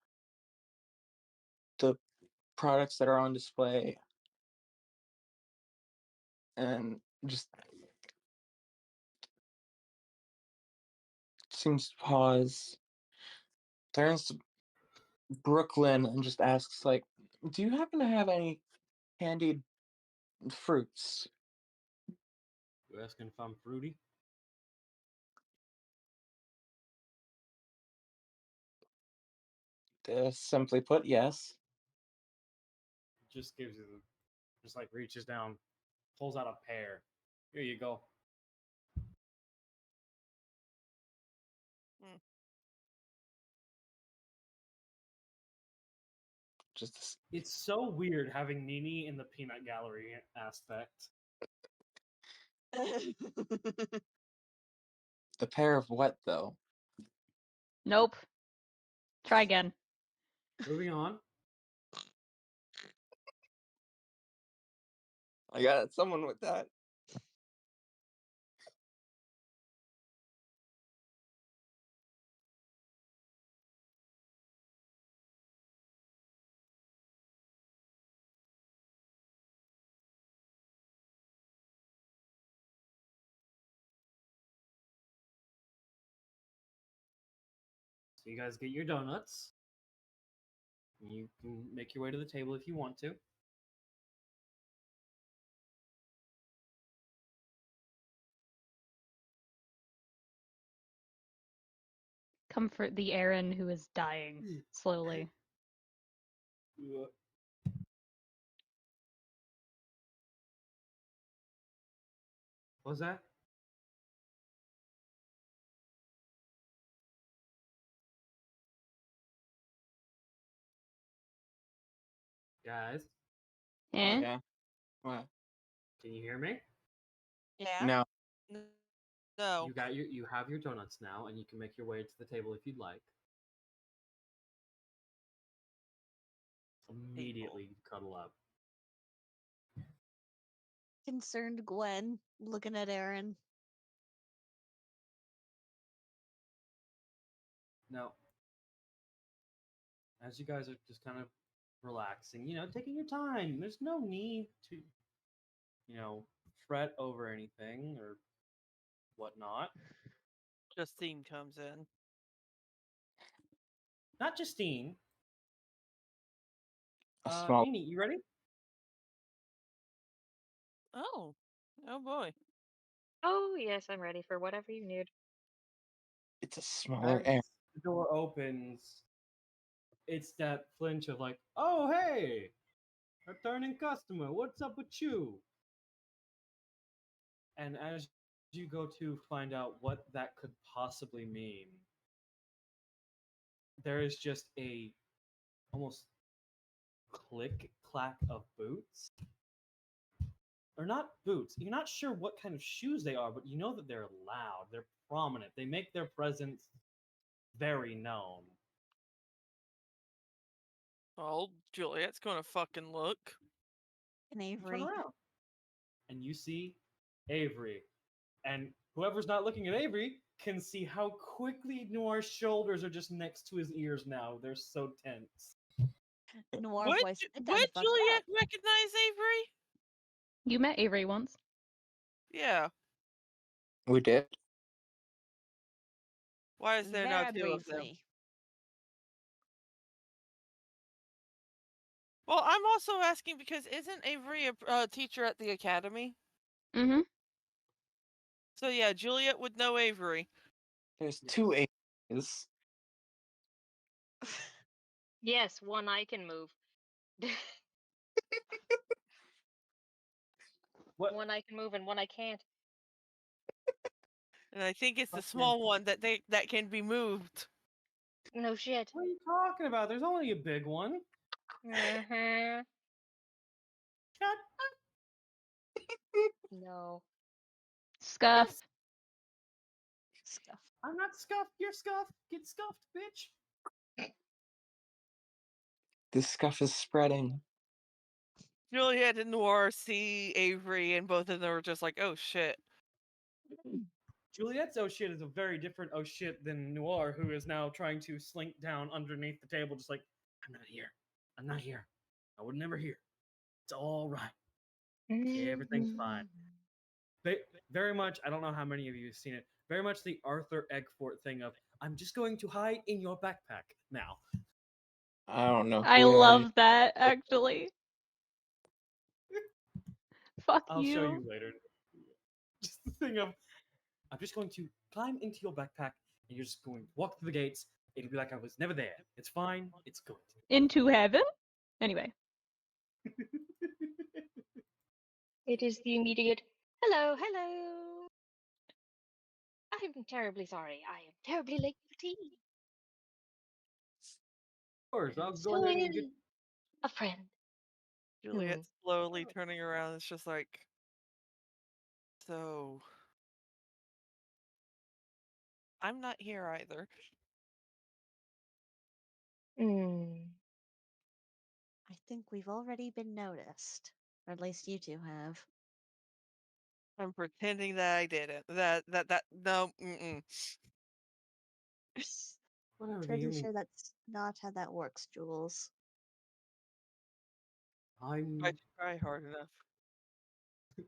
the products that are on display and just seems to pause, turns to Brooklyn and just asks like, do you happen to have any candied fruits?
You asking if I'm fruity?
Simply put, yes.
Just gives you just like reaches down, pulls out a pear. Here you go.
Just this,
It's so weird having Nini in the peanut gallery aspect.
the pair of what though?
Nope. Try again.
Moving on.
I got someone with that.
So you guys get your donuts. You can make your way to the table if you want to.
Comfort the Aaron who is dying slowly.
What was that? Guys,
Eh?
Yeah. What?
can you hear me?
Yeah.
No.
No.
You have your donuts now, and you can make your way to the table if you'd like. Immediately cuddle up.
Concerned Gwen looking at Aaron.
Now, as you guys are just kind of relaxing, taking your time. There's no need to, fret over anything or whatnot.
Justine comes in.
Not Justine.
A small.
Nini, you ready?
Oh. Oh boy.
Oh, yes, I'm ready for whatever you need.
It's a smaller
As
air.
the door opens, it's that flinch of like, oh hey, returning customer, what's up with you? And as you go to find out what that could possibly mean, there is just a almost click clack of boots. Or not boots. You're not sure what kind of shoes they are, but you know that they're loud, they're prominent, they make their presence very known.
Oh, Juliet's gonna fucking look.
And
You turn
Avery.
around and you see Avery. And whoever's not looking at Avery can see how quickly Noir's shoulders are just next to his ears now. They're so tense.
Noir
Would
voice. Sit down
would
the fuck
Juliet
up.
recognize Avery?
You met Avery once.
Yeah.
We did.
Why is there now
Very
two of them?
briefly.
Well, I'm also asking because isn't Avery a teacher at the academy?
Mm-hmm.
So yeah, Juliet would know Avery.
There's two A's.
Yes, one I can move.
What?
One I can move and one I can't.
And I think it's the
Okay.
small one that can be moved.
No shit.
What are you talking about? There's only a big one.
Mm-hmm.
Shut
No.
Scuff.
Yes.
Scuff.
I'm not scuffed. You're scuffed. Get scuffed, bitch.
The scuff is spreading.
Juliet and Noir see Avery, and both of them are just like, "Oh shit."
Juliet's oh shit is a very different oh shit than Noir, who is now trying to slink down underneath the table, just like, I'm not here. I'm not here. I would never hear. It's all right. Everything's fine. Very much, I don't know how many of you have seen it, very much the Arthur Eggfort thing of, I'm just going to hide in your backpack now.
I don't know
I
who that is.
love that, actually. Fuck
I'll show
you.
you later. Just the thing of, I'm just going to climb into your backpack and you're just going to walk through the gates. It'll be like I was never there. It's fine. It's good.
Into heaven? Anyway.
It is the immediate hello, hello. I'm terribly sorry. I am terribly late for tea.
Of course, I'll go
So
ahead and get.
is a friend.
Juliet slowly turning around. It's just like, so I'm not here either.
Hmm.
I think we've already been noticed. Or at least you two have.
I'm pretending that I didn't. That no. Mm-mm.
Whatever do you
Pretty
mean?
sure that's not how that works, Jules.
I
I'm
try hard enough.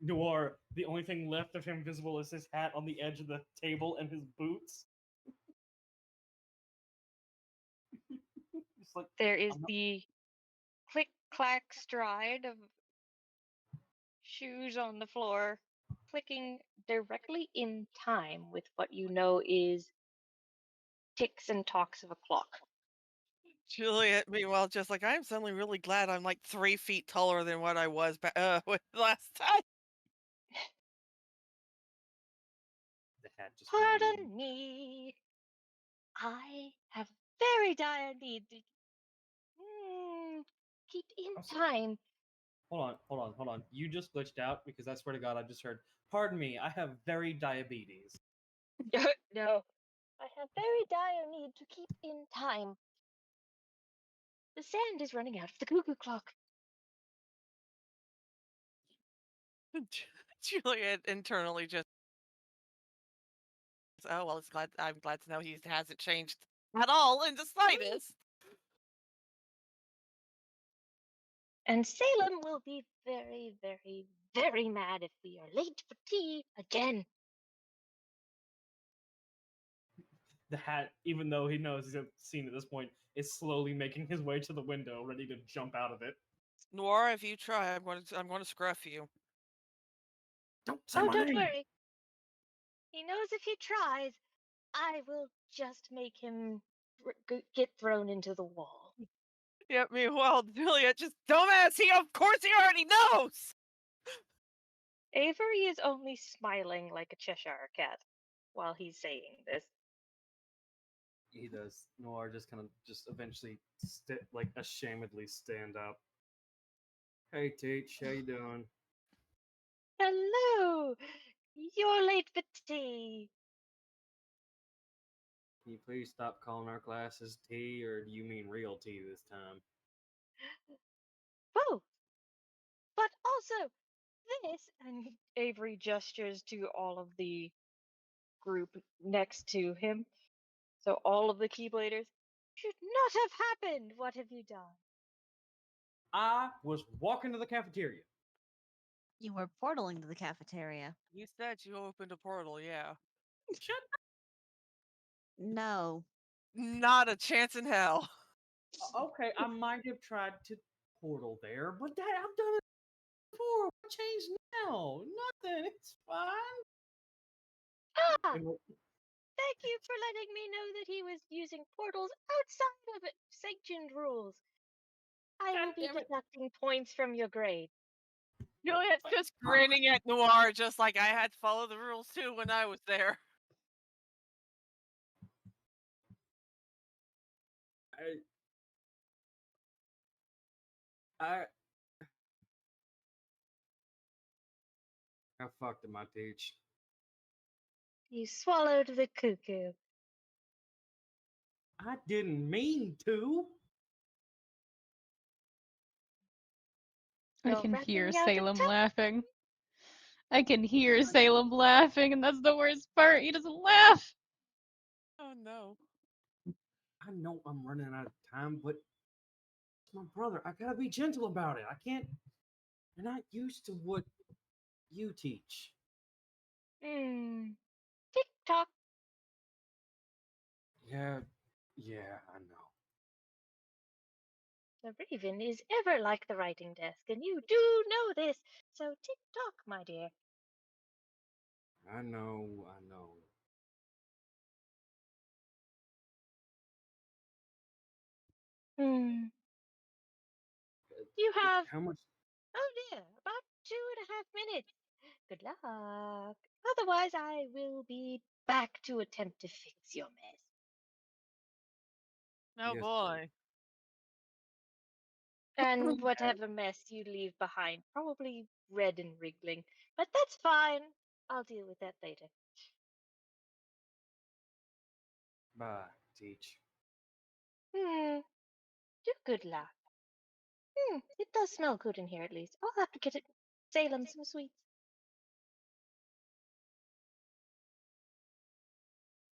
Noir. The only thing left of him visible is his hat on the edge of the table and his boots. Just like,
There is
I'm not.
the click clack stride of shoes on the floor, clicking directly in time with what you know is ticks and talks of a clock.
Juliet, meanwhile, just like I'm suddenly really glad I'm like 3 feet taller than what I was last time.
The hat just moved.
Pardon me. I have very dire need to keep in
I'm so-
time.
hold on. You just glitched out because I swear to God, I just heard. Pardon me. I have very diabetes.
No. I have very dire need to keep in time. The sand is running out of the cuckoo clock.
Juliet internally just, oh well, I'm glad to know he hasn't changed at all in the slightest.
And Salem will be very, very, very mad if we are late for tea again.
The hat, even though he knows he's seen at this point, is slowly making his way to the window, ready to jump out of it.
Noir, if you try, I'm going to scruff you.
Don't say
Oh,
my
don't
name.
worry. He knows if he tries, I will just make him get thrown into the wall.
Yeah, meanwhile, Juliet just dumbass. Of course, he already knows.
Avery is only smiling like a Cheshire cat while he's saying this.
He does. Noir just kind of just eventually like ashamedly stand up. Hey Teach, how you doing?
Hello! You're late for tea.
Can you please stop calling our classes tea, or do you mean real tea this time?
Oh, but also this, and Avery gestures to all of the group next to him. So all of the Keybladers should not have happened. What have you done?
I was walking to the cafeteria.
You were portaling to the cafeteria.
You said you opened a portal, yeah.
Shut.
No.
Not a chance in hell.
Okay, I might have tried to portal there, but Dad, I've done it before. What changed now? Nothing. It's fine.
Ah!
And
Thank you for letting me know that he was using portals outside of sanctioned rules. I
God
will be
damn it.
deducting points from your grade.
Juliet's just grinning at Noir, just like I had to follow the rules too when I was there.
I how fucked am I teach?
You swallowed the cuckoo.
I didn't mean to.
I
You're
can hear
running out of
Salem
time.
laughing. I can hear Salem laughing, and that's the worst part. He doesn't laugh.
Oh no.
I know I'm running out of time, but it's my brother. I gotta be gentle about it. I can't. You're not used to what you teach.
Tick tock.
Yeah, yeah, I know.
The raven is ever like the writing desk, and you do know this. So tick tock, my dear.
I know, I know.
Hmm. You have,
How much?
oh dear, about 2.5 minutes. Good luck. Otherwise, I will be back to attempt to fix your mess.
Oh
Yes, sir.
boy.
And whatever mess you leave behind, probably red and wriggling. But that's fine. I'll deal with that later.
Bye, teach.
Do good luck. It does smell good in here at least. I'll have to get it Salem some sweets.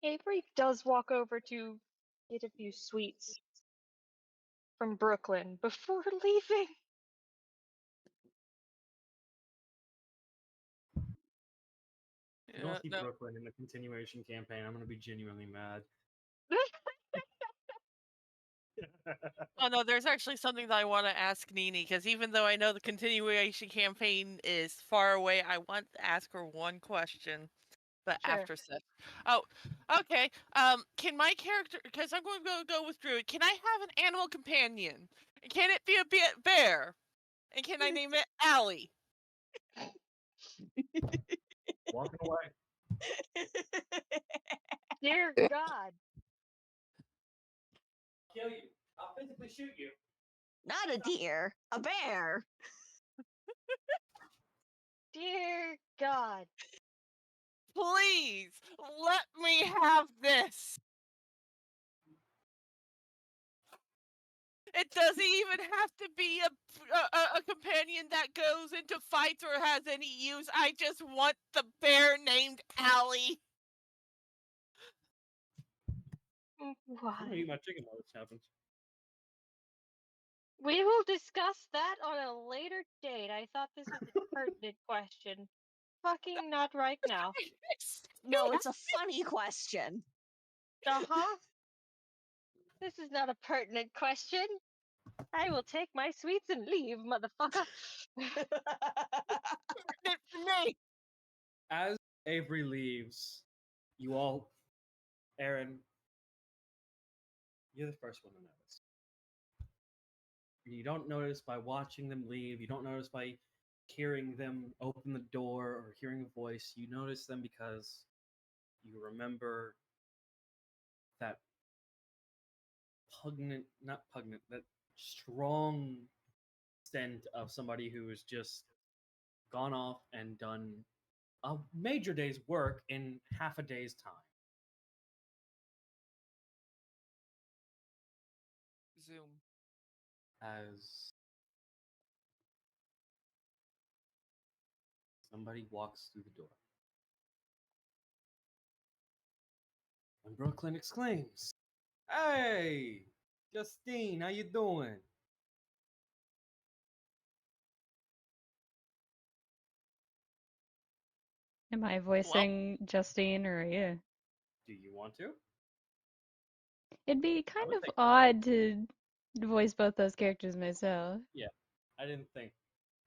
Avery does walk over to get a few sweets from Brooklyn before leaving.
If we don't see
No.
Brooklyn in the continuation campaign, I'm gonna be genuinely mad.
Oh no, there's actually something that I want to ask Nini, because even though I know the continuation campaign is far away, I want to ask her one question. But
Sure.
after Seth. Oh, okay. Can my character, because I'm going to go with Druid, can I have an animal companion? Can it be a bear? And can I name it Allie?
Walking away.
Dear God.
Kill you. I'll physically shoot you.
Not a deer, a bear.
Dear God.
Please, let me have this. It doesn't even have to be a companion that goes into fights or has any use. I just want the bear named Allie.
I'm gonna
Why?
eat my chicken while this happens.
We will discuss that on a later date. I thought this was a pertinent question. Fucking not right now.
No, it's a funny question.
Uh-huh. This is not a pertinent question. I will take my sweets and leave, motherfucker.
Pertinent for me.
As Avery leaves, you all, Aaron, you're the first one to notice. You don't notice by watching them leave. You don't notice by hearing them open the door or hearing a voice. You notice them because you remember that not pugnant, that strong scent of somebody who has just gone off and done a major day's work in half a day's time.
Zoom.
As somebody walks through the door. And Brooklyn exclaims, "Hey, Justine, how you doing?"
Am I
Well,
voicing Justine or you?
Do you want to?
It'd be
I
kind
would
of
think.
odd to voice both those characters myself.
Yeah. I didn't think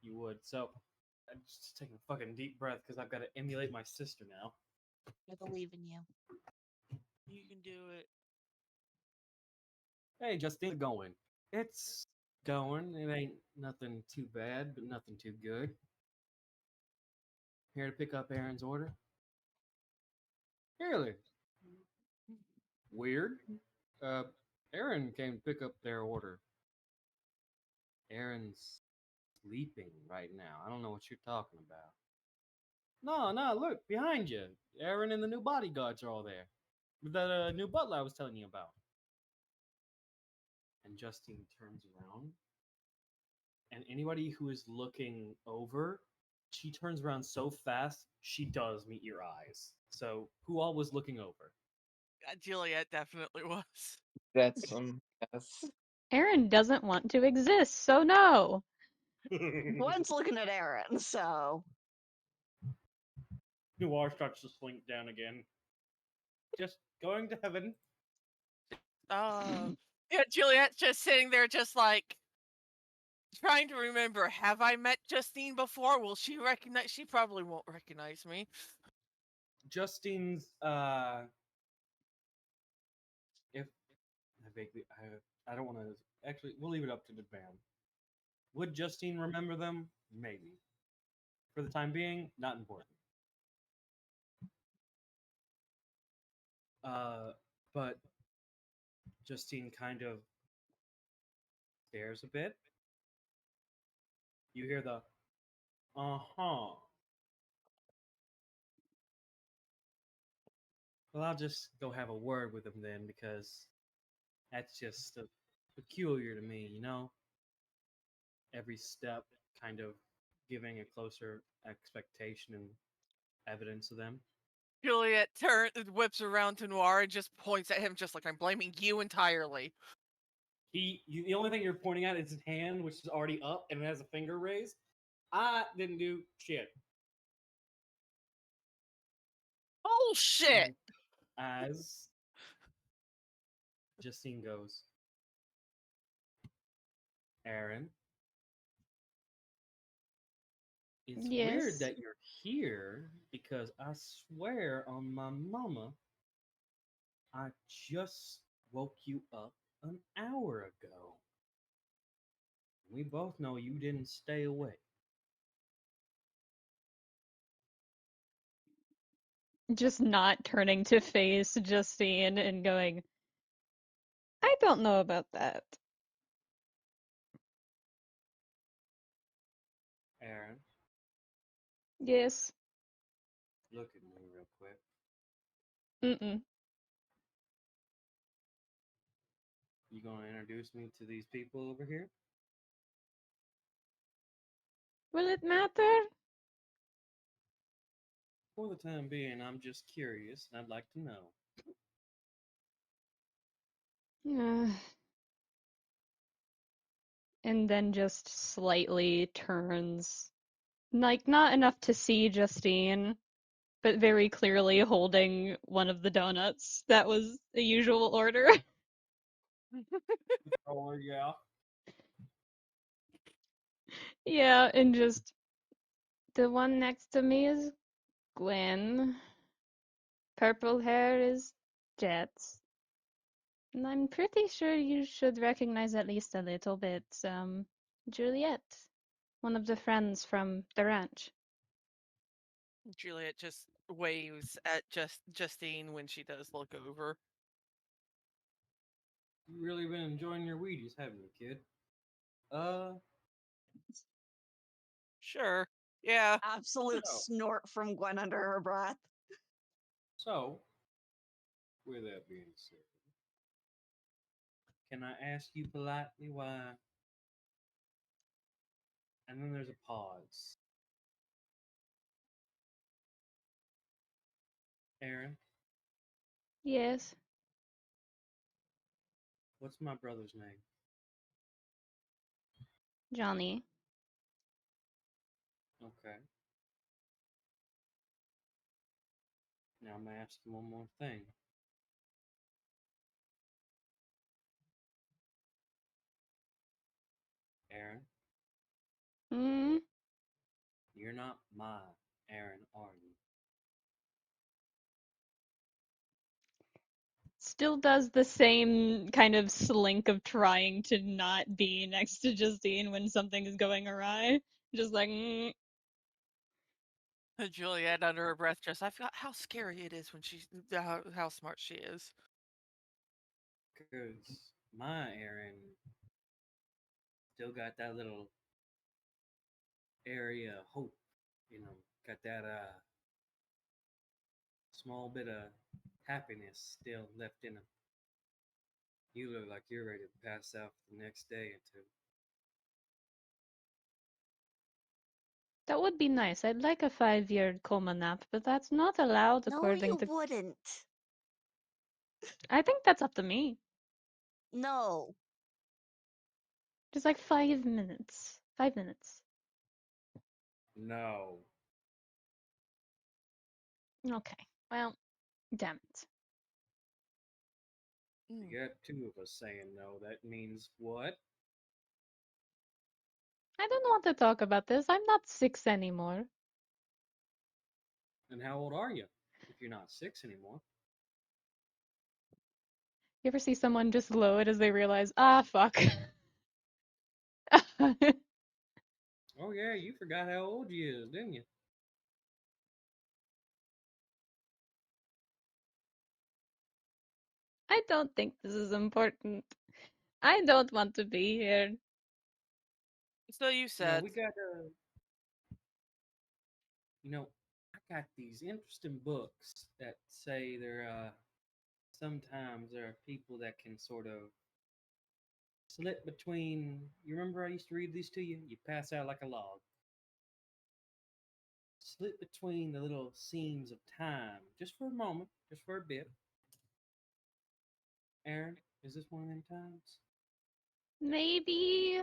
you would. So I'm just taking a fucking deep breath because I've got to emulate my sister now.
I believe in you.
You can do it.
Hey, Justine, how's it going? It's going. It ain't nothing too bad, but nothing too good. Here to pick up Aaron's order. Really weird. Uh, Aaron came to pick up their order. Aaron's sleeping right now. I don't know what you're talking about. No, no, look behind you. Aaron and the new bodyguards are all there. With that new butler I was telling you about. And Justine turns around, and anybody who is looking over, she turns around so fast she does meet your eyes. So who all was looking over?
Juliet definitely was.
That's yes.
Aaron doesn't want to exist, so no.
Gwen's looking at Aaron, so
Noir starts to slink down again. Just going to heaven.
Yeah, Juliet's just sitting there, just like trying to remember. Have I met Justine before? Will she recognize? She probably won't recognize me.
Justine's if I vaguely I don't want to actually we'll leave it up to the band. Would Justine remember them? Maybe. For the time being, not important. Uh, but Justine kind of stares a bit. You hear the uh-huh. Well, I'll just go have a word with him then because that's just peculiar to me, you know? Every step kind of giving a closer expectation and evidence of them.
Juliet whips around to Noir and just points at him, just like I'm blaming you entirely.
The only thing you're pointing at is his hand, which is already up and it has a finger raised. I didn't do shit.
Bullshit.
As Justine goes, Aaron, it's weird
Yes.
that you're here because I swear on my mama, I just woke you up an hour ago. We both know you didn't stay awake.
Just not turning to face Justine and going, I don't know about that.
Aaron,
Yes.
look at me real quick.
Mm-mm.
You gonna introduce me to these people over here?
Will it matter?
For the time being, I'm just curious and I'd like to know.
And then just slightly turns, like not enough to see Justine, but very clearly holding one of the donuts. That was the usual order.
Oh, yeah.
Yeah, and just the one next to me is Gwen. Purple hair is Jet's. And I'm pretty sure you should recognize at least a little bit, Juliet, one of the friends from the ranch.
Juliet just waves at Justine when she does look over.
You really been enjoying your Wheaties, haven't you, kid? Uh,
Sure. Yeah.
absolute
so,
snort from Gwen under her breath.
so, with that being said, can I ask you politely why? And then there's a pause. Aaron,
Yes,
what's my brother's name?
Johnny.
Okay. Now I'm gonna ask you one more thing. Aaron,
Hmm.
You're not my Aaron, are you?
Still does the same kind of slink of trying to not be next to Justine when something is going awry. Just like,
Juliet under her breath, just I forgot how scary it is when she's how smart she is.
Because my Aaron still got that little area of hope, got that small bit of happiness still left in him. You look like you're ready to pass out for the next day or two.
that would be nice. I'd like a 5-year coma nap, but that's not allowed
No, you
according to.
wouldn't.
I think that's up to me.
No.
Just like 5 minutes. 5 minutes.
No.
Okay. Well, damn it.
Mm.
You got two of us saying no. That means what?
I don't want to talk about this. I'm not 6 anymore.
And how old are you? If you're not 6 anymore.
You ever see someone just blow it as they realize, fuck.
Oh yeah, you forgot how old you is, didn't you?
I don't think this is important. I don't want to be here.
So you said.
We got you know, I got these interesting books that say sometimes there are people that can sort of slip between. You remember I used to read these to you? You pass out like a log. Slip between the little seams of time, just for a moment, just for a bit. Aaron, is this one of them times?
Maybe.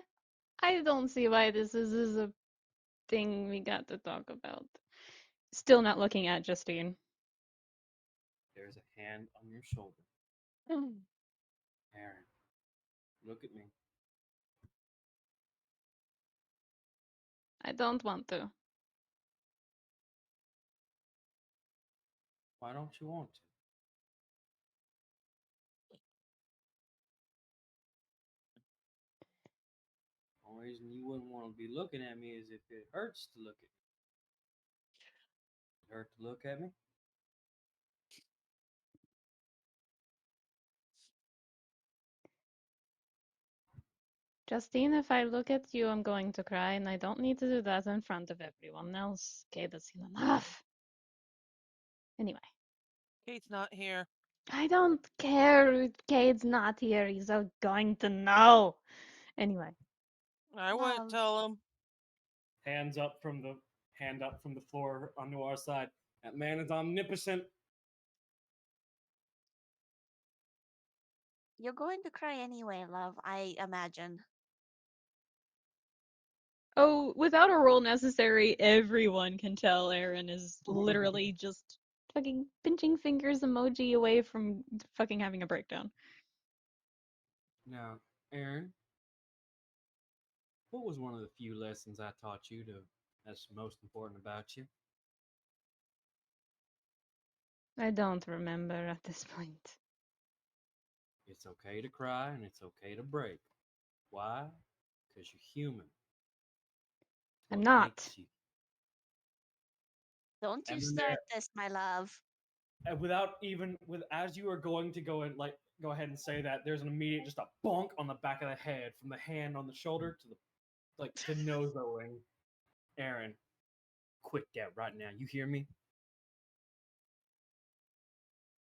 I don't see why this is a thing we got to talk about. Still not looking at Justine.
There's a hand on your shoulder.
Mm.
Aaron, look at me.
I don't want to.
Why don't you want to? The only reason you wouldn't want to be looking at me is if it hurts to look at me. It hurt to look at me?
Justine, if I look at you, I'm going to cry, and I don't need to do that in front of everyone else. Okay, that's enough. Anyway,
Kate's not here.
I don't care. Cade's not here. He's not going to know. Anyway,
I wouldn't
Love.
tell him.
Hands up from the hand up from the floor on Noir's side. That man is omnipotent.
You're going to cry anyway, love, I imagine.
oh, without a roll necessary, everyone can tell Aaron is literally just fucking pinching fingers emoji away from fucking having a breakdown.
Now, Aaron, what was one of the few lessons I taught you that's most important about you?
I don't remember at this point.
It's okay to cry and it's okay to break. Why? Because you're human. It's
I'm
what
not.
makes you.
Don't you
And then
start this, my love.
without even with as you are going to go and go ahead and say that, there's an immediate just a bonk on the back of the head from the hand on the shoulder to the to nose owing. Aaron, quit that right now. You hear me?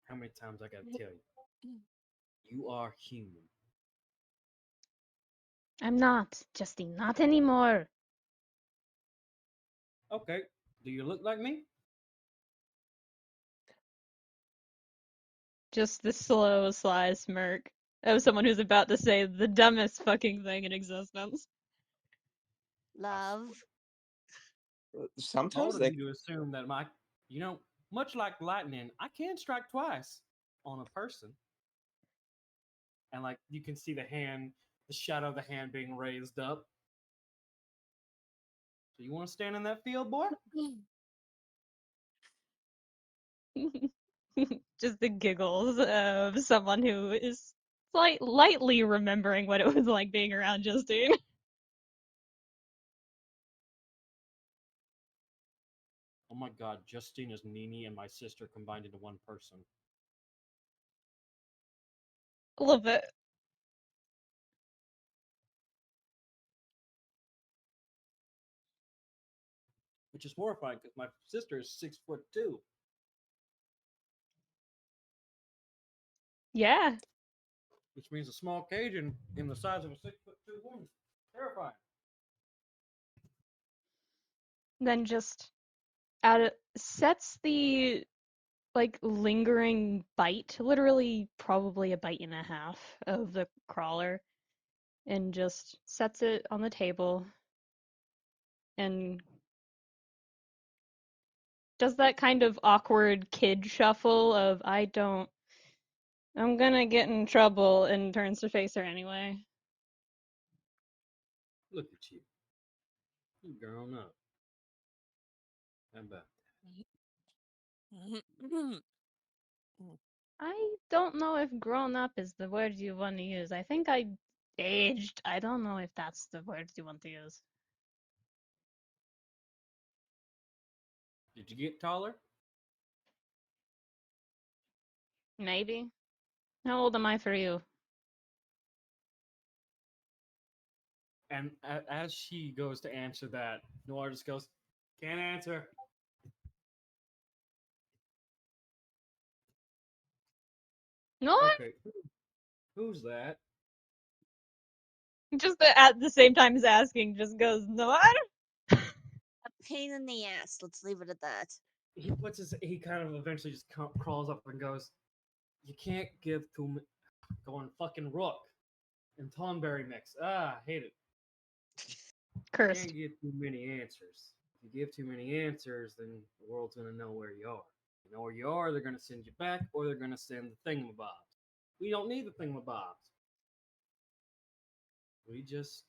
How many times I gotta tell you? You are human.
I'm not, Justine, not anymore.
Okay. Do you look like me?
Just the slow, sly smirk of someone who's about to say the dumbest fucking thing in existence.
Love.
Bold
Sometimes
of
they.
you to assume that much like lightning, I can strike twice on a person. And you can see the shadow of the hand being raised up. So you want to stand in that field, boy?
Just the giggles of someone who is lightly remembering what it was like being around Justine.
Oh my god, Justine is Nini and my sister combined into one person.
A little bit.
Which is horrifying because my sister is 6'2".
Yeah.
Which means a small Cajun in the size of a 6'2" woman. Terrifying.
Then just out of sets the like lingering bite, literally probably a bite and a half of the crawler, and just sets it on the table and does that kind of awkward kid shuffle of I'm gonna get in trouble, and turns to face her anyway.
Look at you. You grown up. How about
I don't know if grown up is the word you want to use. I think I aged. I don't know if that's the word you want to use.
Did you get taller?
Maybe. How old am I for you?
And as she goes to answer that, Noir just goes, "Can't answer."
No,
Okay, who's that?
just at the same time as asking, just goes, no.
A pain in the ass. Let's leave it at that.
He kind of eventually just crawls up and goes, "You can't give too much." Going fucking Rook and Tonberry mix. Ah, I hate it. You
Cursed.
can't give too many answers. If you give too many answers, then the world's gonna know where you are. You know where you are, they're gonna send you back, or they're gonna send the thingamabobs. We don't need the thingamabobs. We just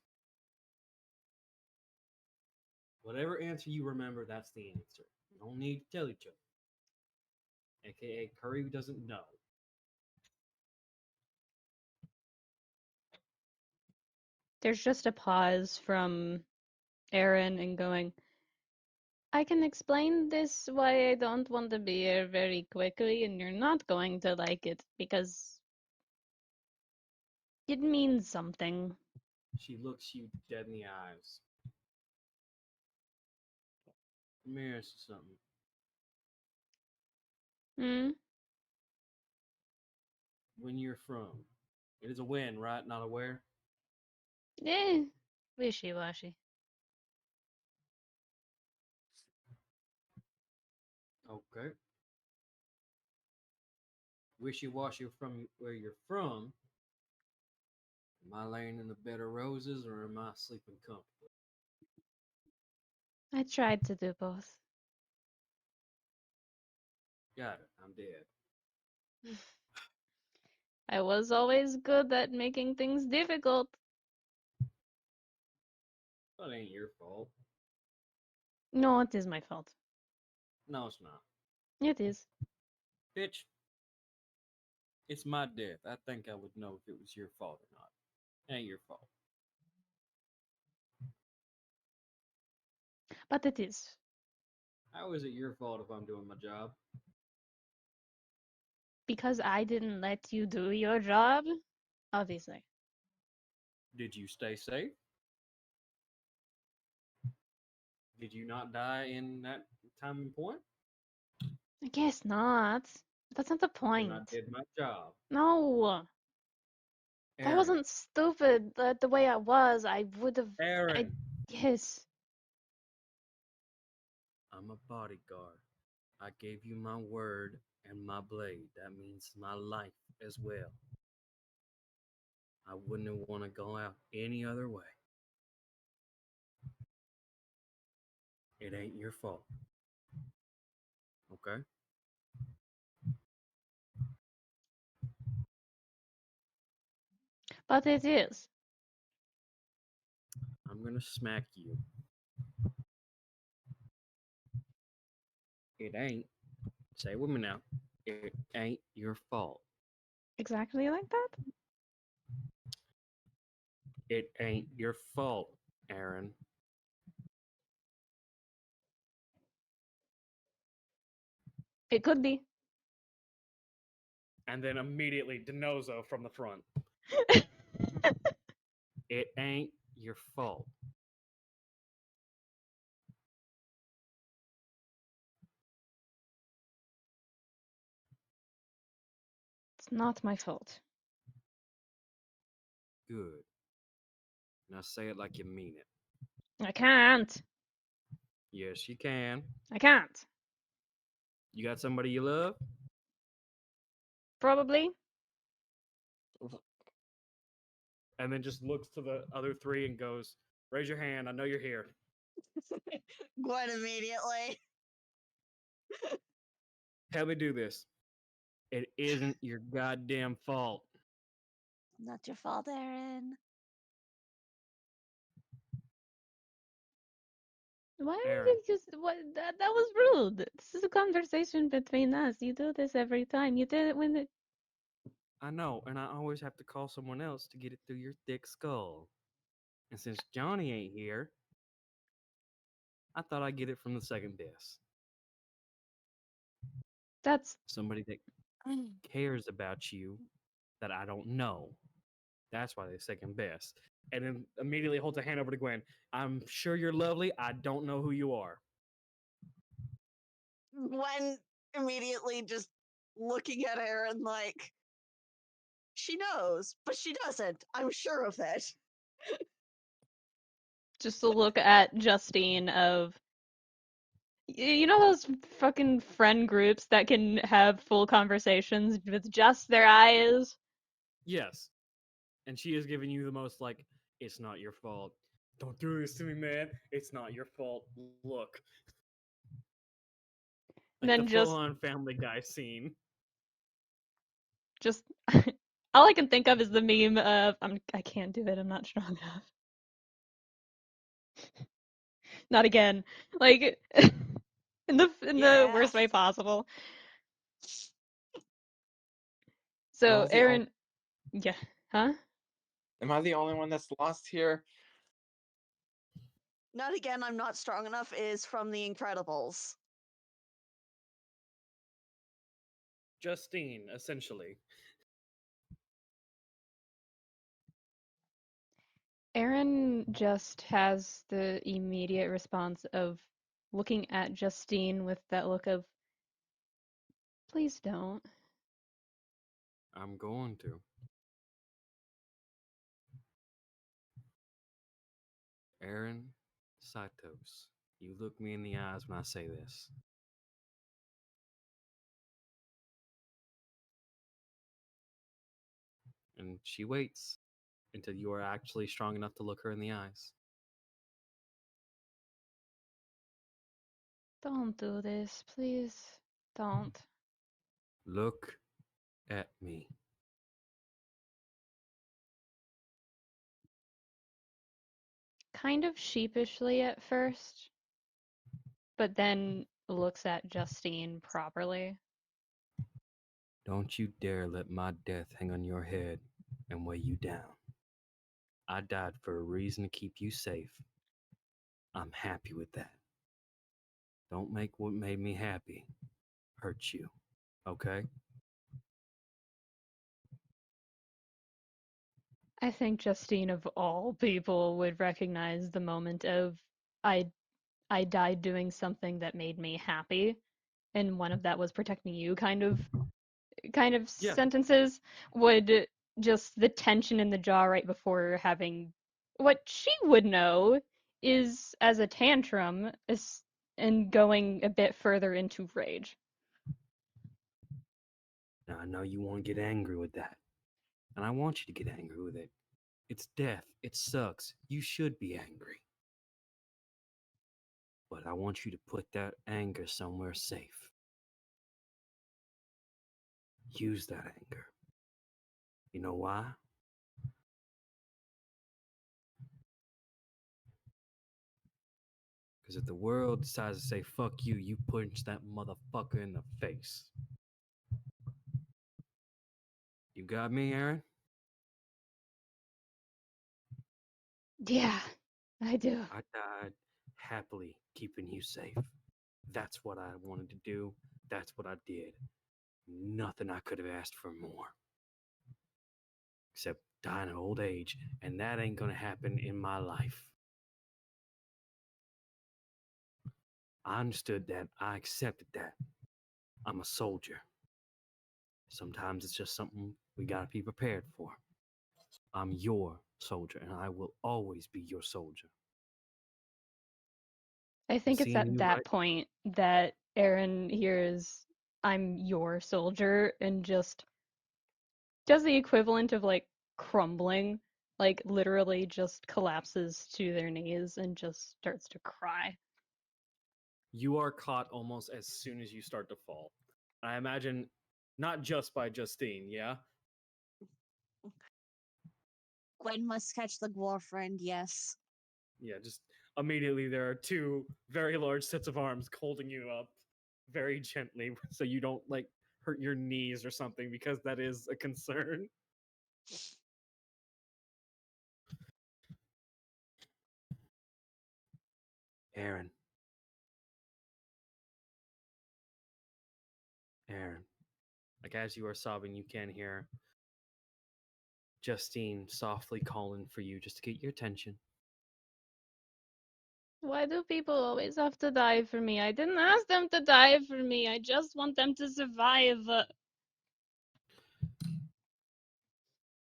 whatever answer you remember, that's the answer. You don't need to tell each other. AKA Curry doesn't know.
There's just a pause from Aaron and going, I can explain this why I don't want to be here very quickly, and you're not going to like it because it means something.
She looks you dead in the eyes. Let me ask you something.
Hmm?
When you're from, it is a when, right? Not a where?
Eh, wishy-washy.
Okay. Wishy-washy from where you're from. Am I laying in the bed of roses or am I sleeping comfortably?
I tried to do both.
Got it. I'm dead.
I was always good at making things difficult.
That ain't your fault.
No, it is my fault.
No, it's not.
It is.
Bitch, it's my death. I think I would know if it was your fault or not. It ain't your fault.
But it is.
How is it your fault if I'm doing my job?
Because I didn't let you do your job? Obviously.
Did you stay safe? Did you not die in that time and point?
I guess not. That's not the
Then I
point.
did my job.
No. If I
Aaron.
wasn't stupid the way I was, I would have.
Aaron.
Yes.
I'm a bodyguard. I gave you my word and my blade. That means my life as well. I wouldn't want to go out any other way. It ain't your fault. Okay?
But it is.
I'm gonna smack you. It ain't. Say it with me now. It ain't your fault.
Exactly like that?
It ain't your fault, Aaron.
It could be.
And then immediately Denozo from the front. It ain't your fault.
It's not my fault.
Good. Now say it like you mean it.
I can't.
Yes, you can.
I can't.
You got somebody you love?
Probably.
And then just looks to the other three and goes, "Raise your hand. I know you're here."
Gwen immediately.
Help me do this. It isn't your goddamn fault.
Not your fault, Aaron.
Why
Aaron.
would you just what that was rude. This is a conversation between us. You do this every time. You did it when it
I know, and I always have to call someone else to get it through your thick skull. And since Johnny ain't here, I thought I'd get it from the second best.
that's
Somebody that cares about you that I don't know. That's why they second best. And then immediately holds a hand over to Gwen. I'm sure you're lovely. I don't know who you are.
Gwen immediately just looking at Aaron like she knows, but she doesn't. I'm sure of it.
just a look at Justine of you know those fucking friend groups that can have full conversations with just their eyes?
Yes. And she is giving you the most like, it's not your fault. Don't do this to me, man. It's not your fault. Look.
And
Like the
then
full on Family Guy scene.
just all I can think of is the meme of I can't do it. I'm not strong enough. Not again. Like in the
Yeah.
worst way possible. So Aaron, yeah, huh?
Am I the only one that's lost here?
Not again, I'm not strong enough is from The Incredibles.
Justine, essentially.
Aaron just has the immediate response of looking at Justine with that look of, please don't.
I'm going to. Aaron Saitos, you look me in the eyes when I say this. And she waits until you are actually strong enough to look her in the eyes.
Don't do this, please. Don't.
Look at me.
Kind of sheepishly at first, but then looks at Justine properly.
Don't you dare let my death hang on your head and weigh you down. I died for a reason to keep you safe. I'm happy with that. Don't make what made me happy hurt you, okay?
I think Justine of all people would recognize the moment of I I died doing something that made me happy, and one of that was protecting you kind of
Yeah.
sentences would just the tension in the jaw right before having what she would know is as a tantrum is and going a bit further into rage.
Now I know you want to get angry with that. And I want you to get angry with it. It's death. It sucks. You should be angry. But I want you to put that anger somewhere safe. Use that anger. You know why? Because if the world decides to say fuck you, you punch that motherfucker in the face. You got me, Aaron?
Yeah, I do.
I died happily keeping you safe. That's what I wanted to do. That's what I did. Nothing I could have asked for more. Except dying of old age, and that ain't gonna happen in my life. I understood that. I accepted that. I'm a soldier. Sometimes it's just something we gotta be prepared for. I'm your soldier, and I will always be your soldier.
I think it's
Seeing
at
you
that
right,
point that Aaron hears I'm your soldier and just does the equivalent of like crumbling, like literally just collapses to their knees and just starts to cry.
you are caught almost as soon as you start to fall. I imagine not just by Justine, yeah?
Gwen must catch the girlfriend, yes.
Yeah, just immediately there are two very large sets of arms holding you up very gently so you don't like hurt your knees or something because that is a concern. Aaron. Aaron. Like as you are sobbing, you can hear Justine softly calling for you just to get your attention.
Why do people always have to die for me? I didn't ask them to die for me. I just want them to survive.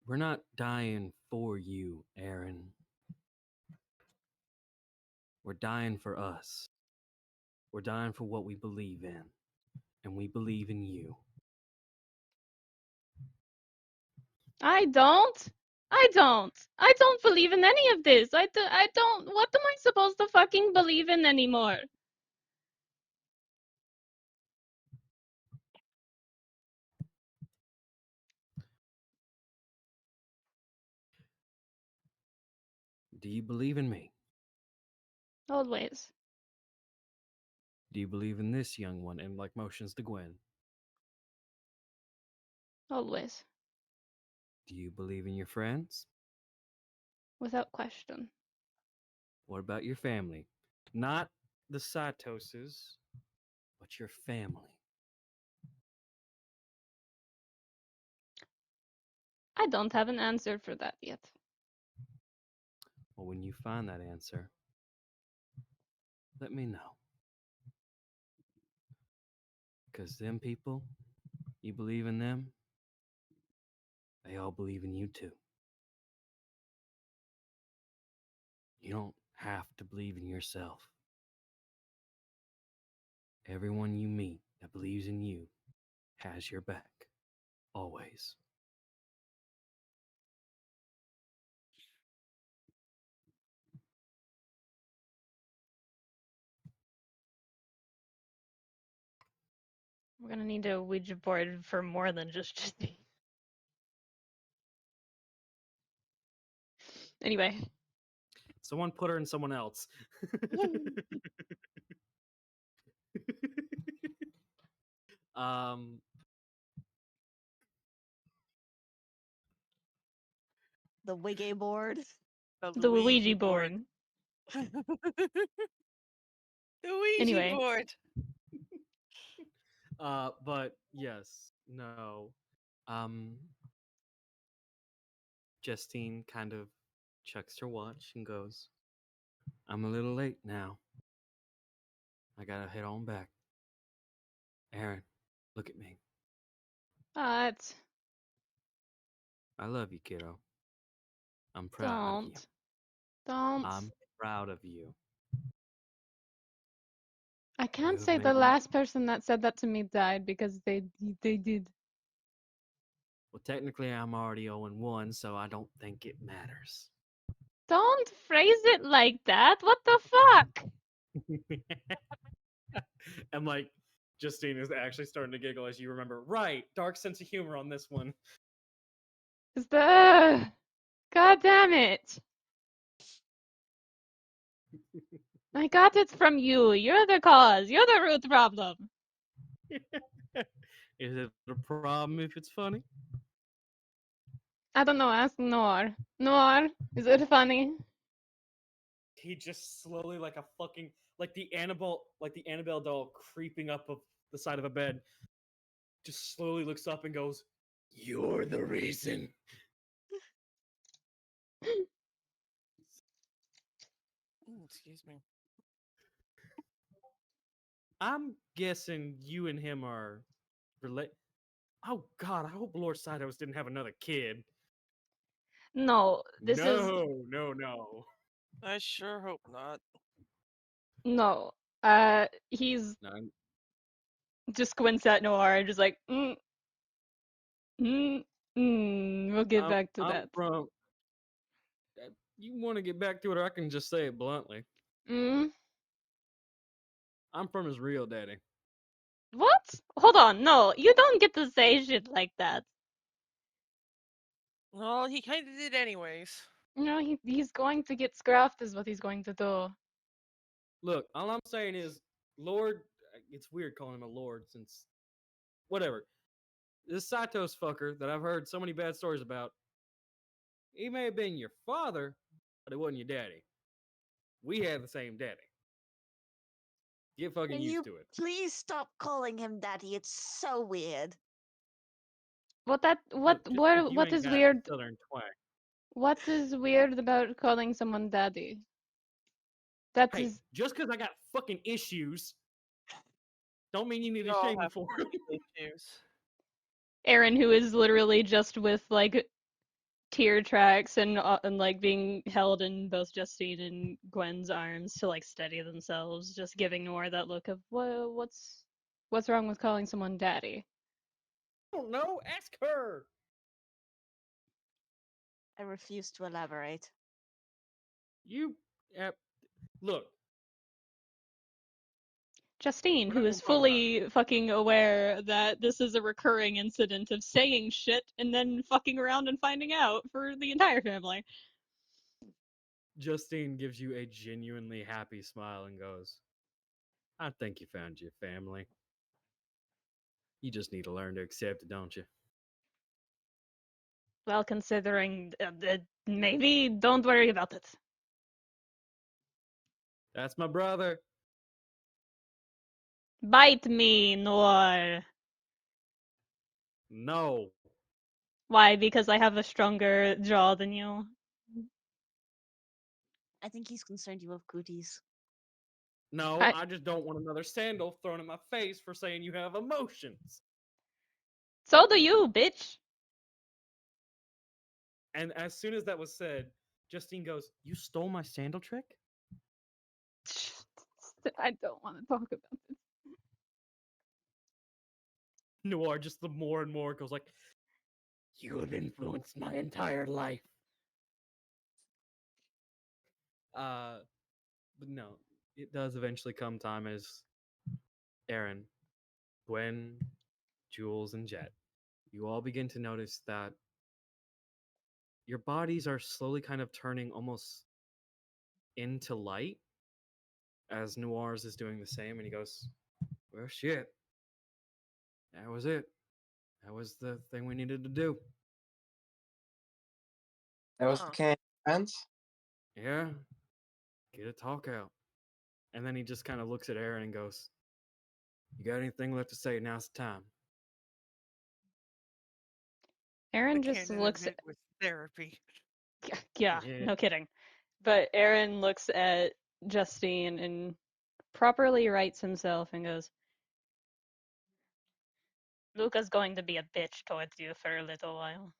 We're not dying for you, Aaron. We're dying for us. We're dying for what we believe in. And we believe in you.
I don't. I don't. I don't believe in any of this. I don't. What am I supposed to fucking believe in anymore?
Do you believe in me?
Always.
Do you believe in this young one? And like motions to Gwen.
Always.
Do you believe in your friends?
Without question.
What about your family? Not the Satoses, but your family.
I don't have an answer for that yet.
Well, when you find that answer, let me know. Because them people, you believe in them, they all believe in you too. You don't have to believe in yourself. Everyone you meet that believes in you has your back. Always.
We're gonna need a Ouija board for more than just Justine. Anyway,
Someone put her in someone else. um,
The Wiggy board.
The
the
Luigi
Ouija
board.
board.
The Ouija
Anyway,
board.
but yes, no. Um, Justine kind of checks her watch and goes, I'm a little late now. I gotta head on back. Aaron, look at me.
it's
I love you, kiddo. I'm proud of you.
don't.
I'm proud of you.
I
You
can't
have
say the
made.
last person that said that to me died because they did.
Well, technically, I'm already 0-1, so I don't think it matters.
Don't phrase it like that. What the fuck?
And like, Justine is actually starting to giggle as you remember. Right, dark sense of humor on this one.
Is the God damn it. I got it from you. You're the cause. You're the root problem.
Is it a problem if it's funny?
I don't know. Ask Noir. Noir, is it funny?
He just slowly, like a fucking, like the Annabelle doll creeping up of the side of a bed, just slowly looks up and goes, "You're the reason."
Excuse me.
I'm guessing you and him are relate. Oh God, I hope Lord Sidos didn't have another kid.
No, this is
No.
I sure hope not.
no. He's
No,
just squints at Noir and just like, we'll get back to
I'm
that.
from. You want to get back to it, or I can just say it bluntly.
Mm,
I'm from his real daddy.
what? Hold on, no, you don't get to say shit like that.
Well, he kind of did anyways.
No, he's going to get scruffed is what he's going to do.
Look, all I'm saying is, Lord. It's weird calling him a lord since whatever. This Satos fucker that I've heard so many bad stories about. He may have been your father, but it wasn't your daddy. We had the same daddy. Get fucking
Can
used
you
to it.
please stop calling him daddy? It's so weird.
What that
Look, just because you
what
ain't
is
got a
weird?
southern twang.
What is weird about calling someone daddy? That
Hey,
is
just because I got fucking issues, don't mean you need
We
to
all
shame me
have
for it.
issues.
Aaron, who is literally just with like tear tracks and like being held in both Justine and Gwen's arms to like steady themselves, just giving Noir that look of what's wrong with calling someone daddy?
I don't know. Ask her.
I refuse to elaborate.
You, uh, look,
Justine,
we're
who
not going
is
to talk about it.
fully fucking aware that this is a recurring incident of saying shit and then fucking around and finding out for the entire family.
Justine gives you a genuinely happy smile and goes, I think you found your family. You just need to learn to accept it, don't you?
Well, considering maybe don't worry about it.
That's my brother.
Bite me, Noir.
No.
Why? Because I have a stronger jaw than you.
I think he's concerned you have cooties.
No,
I,
I just don't want another sandal thrown in my face for saying you have emotions.
so do you, bitch.
And as soon as that was said, Justine goes, You stole my sandal trick?
I don't want to talk about this.
Noir just the more and more goes like, You have influenced my entire life. Uh, but no, it does eventually come time as Aaron, Gwen, Jules, and Jet. You all begin to notice that your bodies are slowly kind of turning almost into light as Noir's is doing the same, and he goes, Well, shit. That was it. That was the thing we needed to do.
That was the can fence.
Yeah, get a talk out. And then he just kind of looks at Aaron and goes, You got anything left to say? Now's the time.
The
Aaron just
canon of
looks.
it was therapy.
Yeah,
Yeah.
no kidding. But Aaron looks at Justine and properly rights himself and goes, Luca's going to be a bitch towards you for a little while.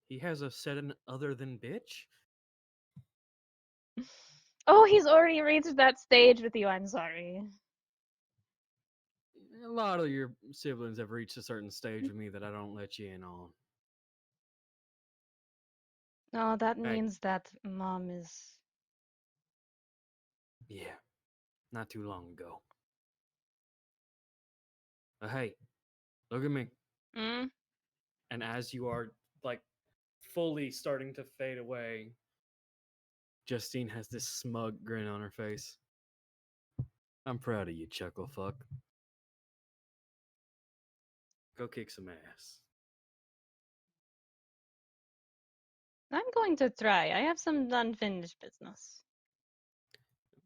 He has a setting other than bitch?
Oh, he's already reached that stage with you. I'm sorry.
A lot of your siblings have reached a certain stage with me that I don't let you in on.
No, that
Hey,
means that mom is.
yeah, not too long ago. Hey, look at me.
Mm?
And as you are like fully starting to fade away, Justine has this smug grin on her face. I'm proud of you, chuckle fuck. Go kick some ass.
I'm going to try. I have some unfinished business.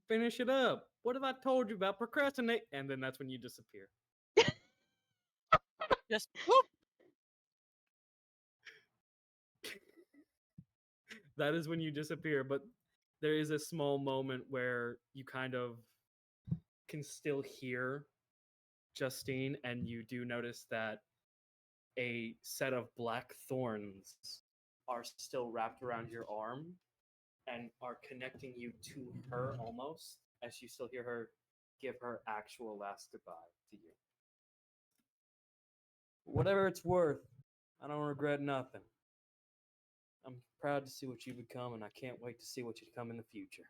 Finish it up. What have I told you about procrastinate? And then that's when you disappear.
Just whoop.
That is when you disappear, but there is a small moment where you kind of can still hear Justine, and you do notice that a set of black thorns are still wrapped around your arm and are connecting you to her almost, as you still hear her give her actual last goodbye to you. Whatever it's worth, I don't regret nothing. I'm proud to see what you become, and I can't wait to see what you become in the future.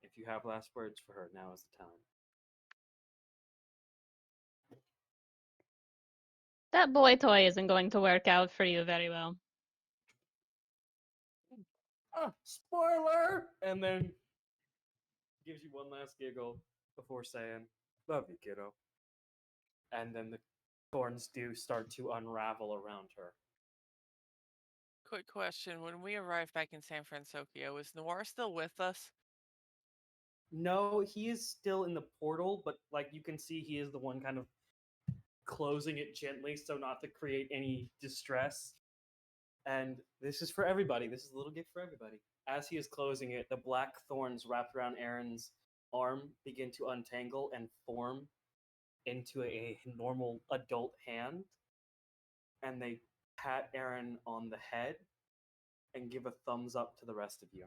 If you have last words for her, now is the time.
That boy toy isn't going to work out for you very well.
Spoiler! And then gives you one last giggle before saying, "Love you, kiddo." And then the thorns do start to unravel around her.
Quick question. When we arrived back in San Francisco, is Noir still with us?
No, he is still in the portal, but like you can see, he is the one kind of closing it gently so not to create any distress. And this is for everybody. This is a little gift for everybody. As he is closing it, the black thorns wrapped around Aaron's arm begin to untangle and form into a normal adult hand. And they pat Aaron on the head and give a thumbs up to the rest of you.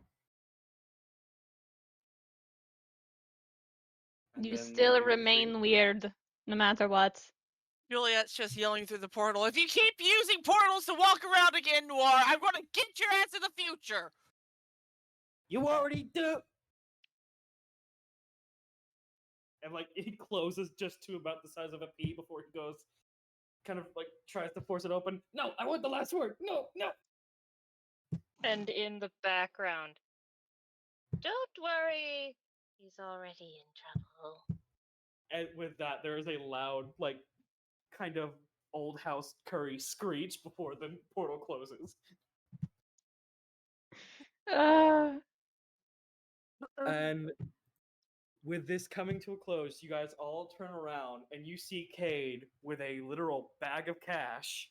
And
You
then they
still
do a
remain weird, no matter what.
Juliet's just yelling through the portal. If you keep using portals to walk around again, Noir, I'm going to get your ass in the future.
You already do. And like he closes just to about the size of a pea before he goes, kind of like tries to force it open. No, I want the last word. No, no.
And in the background, don't worry, he's already in trouble.
And with that, there is a loud, like, kind of old house Kuri screech before the portal closes.
Uh,
And with this coming to a close, you guys all turn around and you see Cayde with a literal bag of cash.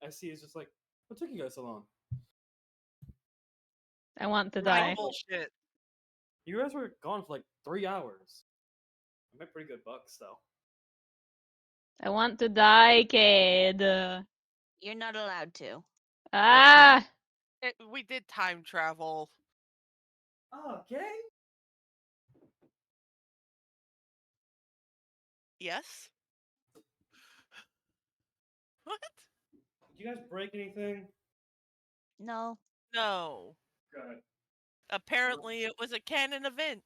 As he is just like, what took you guys so long?
I want to
Right,
die.
bullshit.
You guys were gone for like 3 hours. I made pretty good bucks, though.
I want to die, Cade.
You're not allowed to.
Ah!
We did time travel.
Okay.
Yes? What?
Did you guys break anything?
No.
No.
Good.
Apparently, it was a canon event.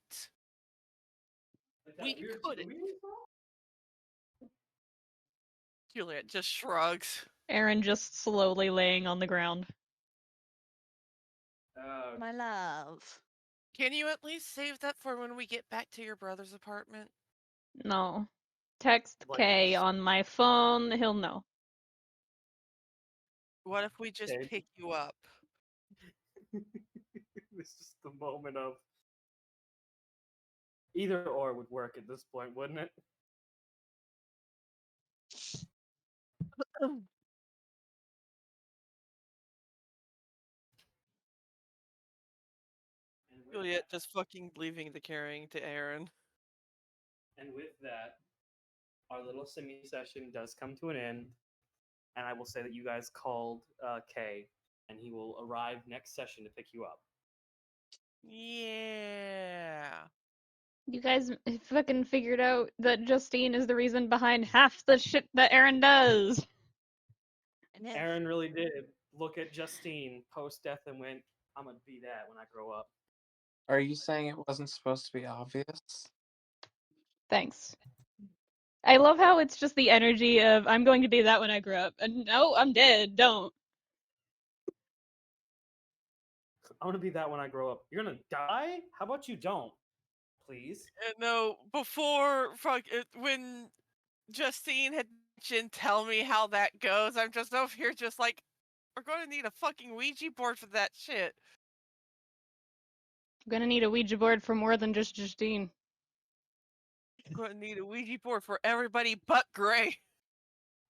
Like that
We
weird
couldn't.
movie we saw?
Juliet just shrugs.
Aaron just slowly laying on the ground.
My love.
Can you at least save that for when we get back to your brother's apartment?
No. Text
Like-
K on my phone, he'll know.
What if we just
Okay.
pick you up?
It's just the moment of either or would work at this point, wouldn't it? And with
Juliet
that,
just fucking leaving the carrying to Aaron.
and with that, our little semi session does come to an end. And I will say that you guys called Kay, and he will arrive next session to pick you up.
Yeah.
You guys fucking figured out that Justine is the reason behind half the shit that Aaron does.
And if
Aaron really did look at Justine post death and went, I'm going to be that when I grow up.
Are you saying it wasn't supposed to be obvious?
Thanks. I love how it's just the energy of, I'm going to be that when I grow up. And no, I'm dead, don't.
I want to be that when I grow up. You're gonna die? How about you don't? Please.
No, before when Justine had mentioned tell me how that goes, I'm just over here just like, we're going to need a fucking Ouija board for that shit.
I'm gonna need a Ouija board for more than just Justine.
Going to need a Ouija board for everybody but Gray.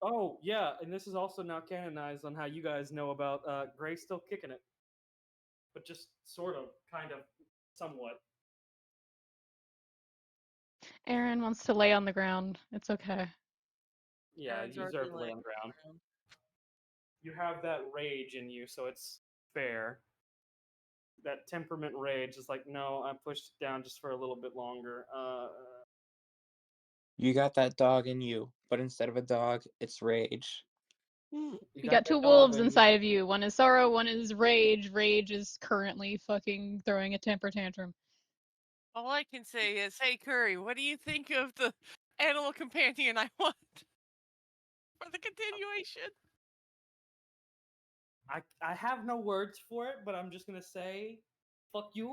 Oh yeah, and this is also now canonized on how you guys know about Gray still kicking it, but just sort of, kind of, somewhat.
Aaron wants to lay on the ground. It's okay.
Yeah,
Aaron's
you
already
deserve to lay
laying
on the ground.
around.
You have that rage in you, so it's fair. That temperament rage is like, no, I pushed it down just for a little bit longer.
You got that dog in you, but instead of a dog, it's rage.
You
You got two
that dog
wolves
in
inside
you.
of you. One is sorrow, one is rage. Rage is currently fucking throwing a temper tantrum.
All I can say is, hey Kuri, what do you think of the animal companion I want for the continuation?
I have no words for it, but I'm just gonna say, fuck you.